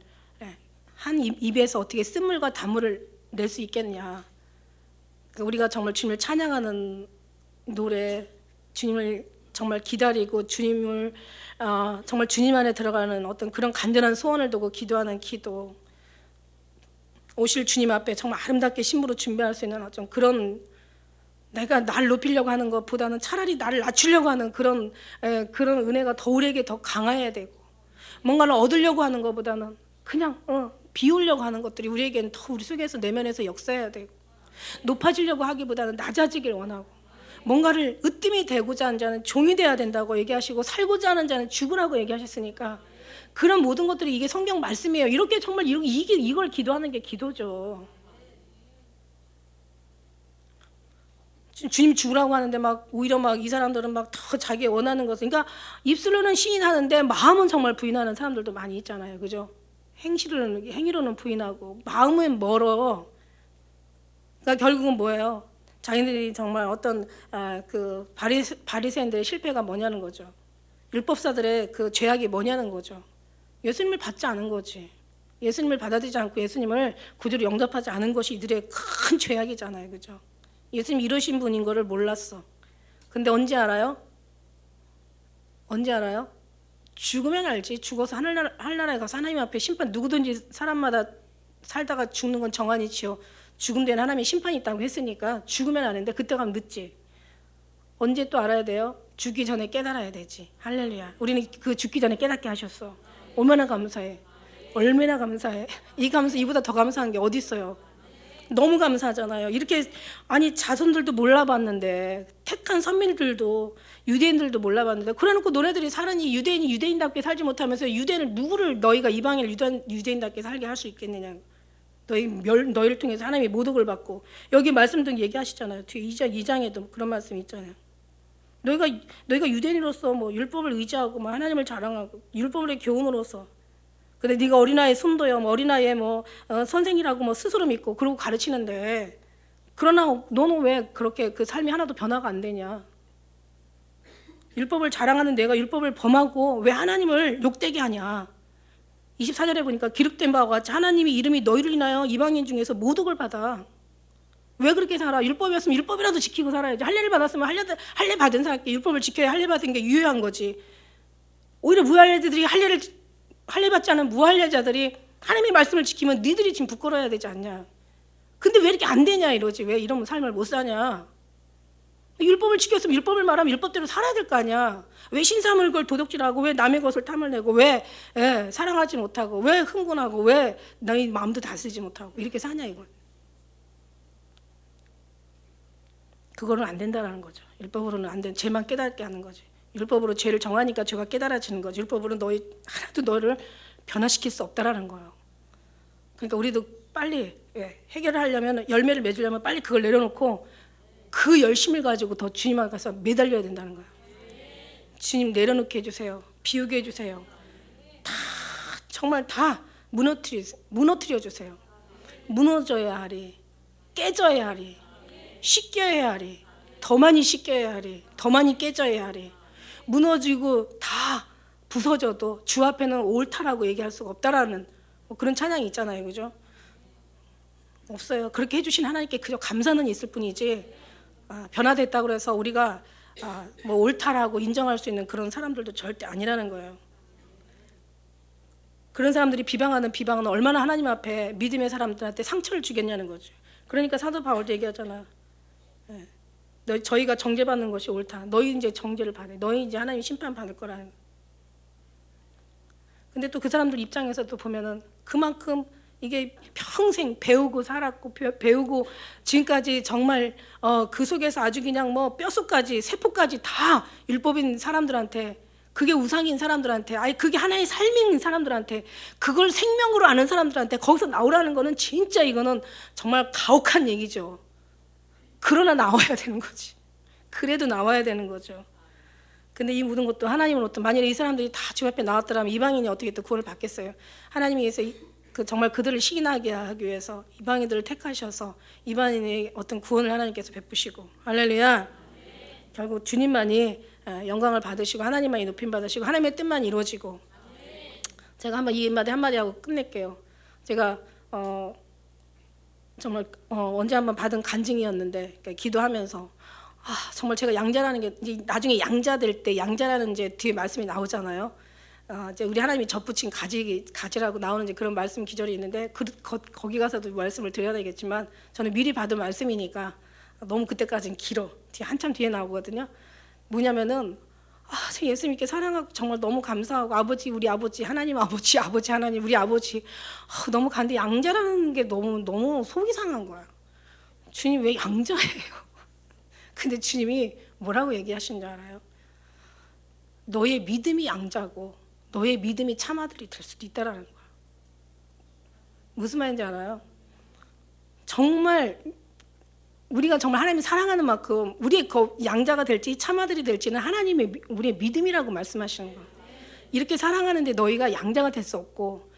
한 입에서 어떻게 쓴물과 단물을 낼 수 있겠냐. 우리가 정말 주님을 찬양하는 노래 주님을 정말 기다리고 주님을 정말 주님 안에 들어가는 어떤 그런 간절한 소원을 두고 기도하는 기도 오실 주님 앞에 정말 아름답게 신부로 준비할 수 있는 어떤 그런 내가 날 높이려고 하는 것보다는 차라리 나를 낮추려고 하는 그런 은혜가 더 우리에게 더 강해야 되고 뭔가를 얻으려고 하는 것보다는 그냥 비우려고 하는 것들이 우리에게는 더 우리 속에서 내면에서 역사해야 되고 높아지려고 하기보다는 낮아지길 원하고 뭔가를 으뜸이 되고자 하는 자는 종이 돼야 된다고 얘기하시고 살고자 하는 자는 죽으라고 얘기하셨으니까 그런 모든 것들이 이게 성경 말씀이에요. 이렇게 정말 이걸 기도하는 게 기도죠. 주님 죽으라고 하는데 막 오히려 막 이 사람들은 막 더 자기 원하는 것을 그러니까 입술로는 시인하는데 마음은 정말 부인하는 사람들도 많이 있잖아요. 그죠? 행위로는 부인하고 마음은 멀어. 그러니까 결국은 뭐예요? 자기들이 정말 어떤 그 바리새인들의 실패가 뭐냐는 거죠. 율법사들의 그 죄악이 뭐냐는 거죠. 예수님을 받지 않은 거지. 예수님을 받아들이지 않고 예수님을 구주로 영접하지 않은 것이 이들의 큰 죄악이잖아요. 그죠? 예수님 이러신 분인 거를 몰랐어. 근데 언제 알아요? 죽으면 알지. 죽어서 하늘나라에 가서 하나님 앞에 심판 누구든지 사람마다 살다가 죽는 건 정한이지요. 죽음 되는 하나님의 심판이 있다고 했으니까 죽으면 아는데 그때 가면 늦지. 언제 또 알아야 돼요? 죽기 전에 깨달아야 되지. 할렐루야. 우리는 그 죽기 전에 깨닫게 하셨어. 얼마나 감사해. 얼마나 감사해. 이 감사 이보다 더 감사한 게 어디 있어요? 너무 감사하잖아요. 이렇게 아니 자손들도 몰라봤는데 택한 선민들도 유대인들도 몰라봤는데 그래놓고 너네들이 사느니 유대인이 유대인답게 살지 못하면서 유대인을 누구를 너희가 이방인을 유대인답게 살게 할 수 있겠느냐. 너희를 통해서 하나님의 모독을 받고 여기 말씀도 얘기하시잖아요. 뒤에 2장에도 그런 말씀이 있잖아요. 너희가 유대인으로서 뭐 율법을 의지하고 뭐 하나님을 자랑하고 율법의 교훈으로서 근데 네가 어린아이 손도요, 뭐 어린아이의 뭐 선생이라고 뭐 스스로 믿고 그러고 가르치는데 그러나 너는 왜 그렇게 그 삶이 하나도 변화가 안 되냐? 율법을 자랑하는 내가 율법을 범하고 왜 하나님을 욕되게 하냐? 24절에 보니까 기록된 바와 같이 하나님이 이름이 너희를 인하여 이방인 중에서 모독을 받아. 왜 그렇게 살아? 율법이었으면 율법이라도 지키고 살아야지. 할례를 받았으면 할례 받은 사람께 율법을 지켜야 할례 받은 게 유효한 거지. 오히려 무할례자들이 할례 받지 않은 무할례자들이 하나님의 말씀을 지키면 니들이 지금 부끄러워야 되지 않냐. 근데 왜 이렇게 안 되냐 이러지. 왜 이런 삶을 못 사냐. 율법을 지켰으면 율법을 말하면 율법대로 살아야 될 거 아니야. 왜 신사물 걸 도둑질하고 왜 남의 것을 탐을 내고 왜 사랑하지 못하고 왜 흥분하고 왜 너희 마음도 다스리지 못하고 이렇게 사냐 이걸. 그거는 안 된다라는 거죠. 율법으로는 안 된 죄만 깨닫게 하는 거지. 율법으로 죄를 정하니까 죄가 깨달아지는 거지. 율법으로 하나도 너를 변화시킬 수 없다라는 거예요. 그러니까 우리도 빨리 해결을 하려면 열매를 맺으려면 빨리 그걸 내려놓고 그 열심을 가지고 더 주님 앞에 가서 매달려야 된다는 거예요. 주님 내려놓게 해주세요. 비우게 해주세요. 다 정말 다 무너뜨려 주세요. 무너져야 하리. 깨져야 하리. 씻겨야 하리. 더 많이 씻겨야 하리. 더 많이 깨져야 하리. 무너지고 다 부서져도 주 앞에는 옳다라고 얘기할 수가 없다라는 뭐 그런 찬양이 있잖아요, 그죠? 없어요. 그렇게 해주신 하나님께 그저 감사는 있을 뿐이지 변화됐다고 해서 우리가 뭐 옳다라고 인정할 수 있는 그런 사람들도 절대 아니라는 거예요. 그런 사람들이 비방하는 비방은 얼마나 하나님 앞에 믿음의 사람들한테 상처를 주겠냐는 거죠. 그러니까 사도 바울도 얘기하잖아. 저희가 정죄받는 것이 옳다. 너희 이제 정죄를 받아. 너희 이제 하나님 심판 받을 거라는 거예요. 근데 또 그 사람들 입장에서 또 보면은 그만큼 이게 평생 배우고 살았고 배우고 지금까지 정말 그 속에서 아주 그냥 뭐 뼛속까지 세포까지 다 율법인 사람들한테, 그게 우상인 사람들한테, 아니 그게 하나의 삶인 사람들한테, 그걸 생명으로 아는 사람들한테 거기서 나오라는 거는 진짜 이거는 정말 가혹한 얘기죠. 그러나 나와야 되는 거지. 그래도 나와야 되는 거죠. 근데 이 모든 것도 하나님으로부터, 만약에 이 사람들이 다 주 앞에 나왔더라면 이방인이 어떻게 또 구원을 받겠어요? 하나님이 위해서 정말 그들을 시기나게 하기 위해서 이방인들을 택하셔서 이방인의 어떤 구원을 하나님께서 베푸시고, 할렐루야. 결국 주님만이 영광을 받으시고 하나님만이 높임 받으시고 하나님의 뜻만 이루어지고. 제가 한번 이 한마디 하고 끝낼게요. 제가 정말 언제 한번 받은 간증이었는데, 그러니까 기도하면서 정말 제가 양자라는 게 이제 나중에 양자 될 때, 양자라는 이제 뒤에 말씀이 나오잖아요. 이제 우리 하나님이 접붙인 가지라고 나오는 이제 그런 말씀 기절이 있는데 거기 가서도 말씀을 드려야 되겠지만 저는 미리 받은 말씀이니까 너무 그때까지는 길어. 한참 뒤에 나오거든요. 뭐냐면은 제 예수 믿게 사랑하고 정말 너무 감사하고 우리 아버지 하나님 아버지 하나님 우리 아버지 너무 간데 양자라는 게 너무 속이 상한 거야. 주님 왜 양자예요? 근데 주님이 뭐라고 얘기하신 줄 알아요? 너의 믿음이 양자고 너의 믿음이 참아들이 될 수도 있다라는 거야. 무슨 말인지 알아요? 정말 우리가 정말 하나님을 사랑하는 만큼 우리의 양자가 될지 참아들이 될지는 하나님의 우리의 믿음이라고 말씀하시는 거예요. 이렇게 사랑하는데 너희가 양자가 될 수 없고,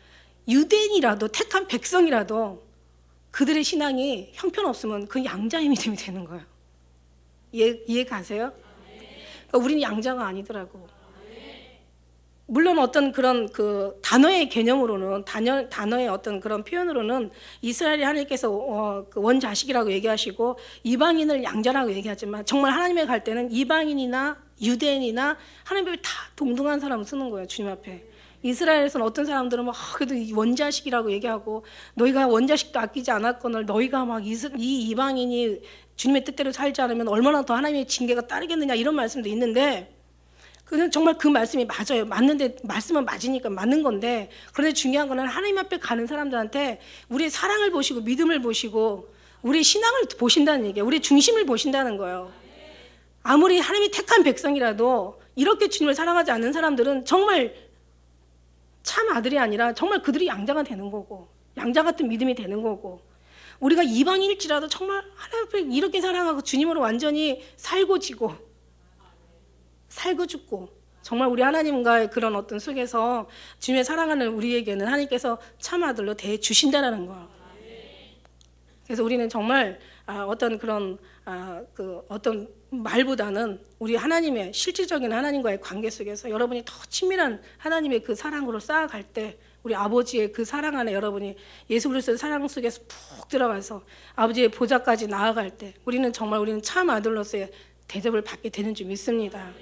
유대인이라도 택한 백성이라도 그들의 신앙이 형편없으면 그 양자의 믿음이 되는 거예요. 이해 가세요? 그러니까 우리는 양자가 아니더라고. 물론 어떤 그런 그 단어의 개념으로는 단어의 어떤 그런 표현으로는 이스라엘이 하나님께서 그 원자식이라고 얘기하시고 이방인을 양자라고 얘기하지만, 정말 하나님의 갈 때는 이방인이나 유대인이나 하나님 앞에 다 동등한 사람을 쓰는 거예요. 주님 앞에. 이스라엘에서는 어떤 사람들은 막 그래도 원자식이라고 얘기하고, 너희가 원자식도 아끼지 않았거늘 너희가 막 이 이방인이 주님의 뜻대로 살지 않으면 얼마나 더 하나님의 징계가 따르겠느냐, 이런 말씀도 있는데, 그냥 정말 그 말씀이 맞아요. 맞는데 말씀은 맞으니까 맞는 건데, 그런데 중요한 거는 하나님 앞에 가는 사람들한테 우리의 사랑을 보시고 믿음을 보시고 우리의 신앙을 보신다는 얘기예요. 우리의 중심을 보신다는 거예요. 아무리 하나님이 택한 백성이라도 이렇게 주님을 사랑하지 않는 사람들은 정말 참 아들이 아니라 정말 그들이 양자가 되는 거고, 양자 같은 믿음이 되는 거고, 우리가 이방인일지라도 정말 하나님 앞에 이렇게 사랑하고 주님으로 완전히 살고 죽고 정말 우리 하나님과의 그런 어떤 속에서 주님의 사랑하는 우리에게는 하나님께서 참 아들로 대해 주신다라는 거예요. 그래서 우리는 정말 어떤 그런 어떤 말보다는 우리 하나님의 실질적인 하나님과의 관계 속에서 여러분이 더 친밀한 하나님의 그 사랑으로 쌓아갈 때, 우리 아버지의 그 사랑 안에 여러분이 예수 그리스도의 사랑 속에서 푹 들어가서 아버지의 보좌까지 나아갈 때 우리는 참 아들로서의 대접을 받게 되는 줄 믿습니다.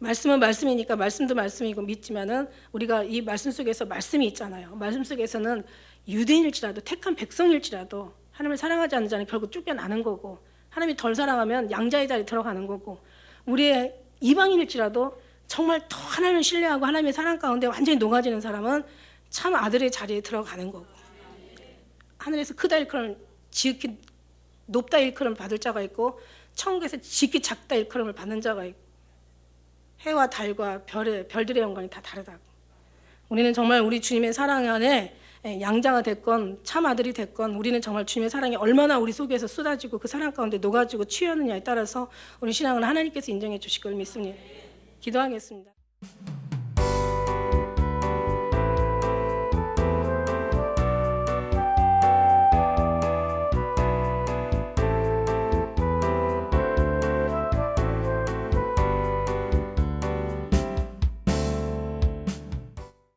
말씀은 말씀이니까 말씀도 말씀이고 믿지만은 우리가 이 말씀 속에서 말씀이 있잖아요. 말씀 속에서는 유대인일지라도 택한 백성일지라도 하나님을 사랑하지 않는 자는 결국 쫓겨나는 거고, 하나님이 덜 사랑하면 양자의 자리에 들어가는 거고, 우리의 이방인일지라도 정말 더 하나님을 신뢰하고 하나님의 사랑 가운데 완전히 녹아지는 사람은 참 아들의 자리에 들어가는 거고, 하늘에서 크다 일컬음 지극히 높다 일컬음 받을 자가 있고, 천국에서 지극히 작다 일컬음을 받는 자가 있고, 해와 달과 별들의 영광이 다 다르다고. 우리는 정말 우리 주님의 사랑 안에 양자가 됐건 참 아들이 됐건 우리는 정말 주님의 사랑이 얼마나 우리 속에서 쏟아지고 그 사랑 가운데 녹아지고 취하느냐에 따라서 우리 신앙은 하나님께서 인정해 주실 걸 믿습니다. 기도하겠습니다.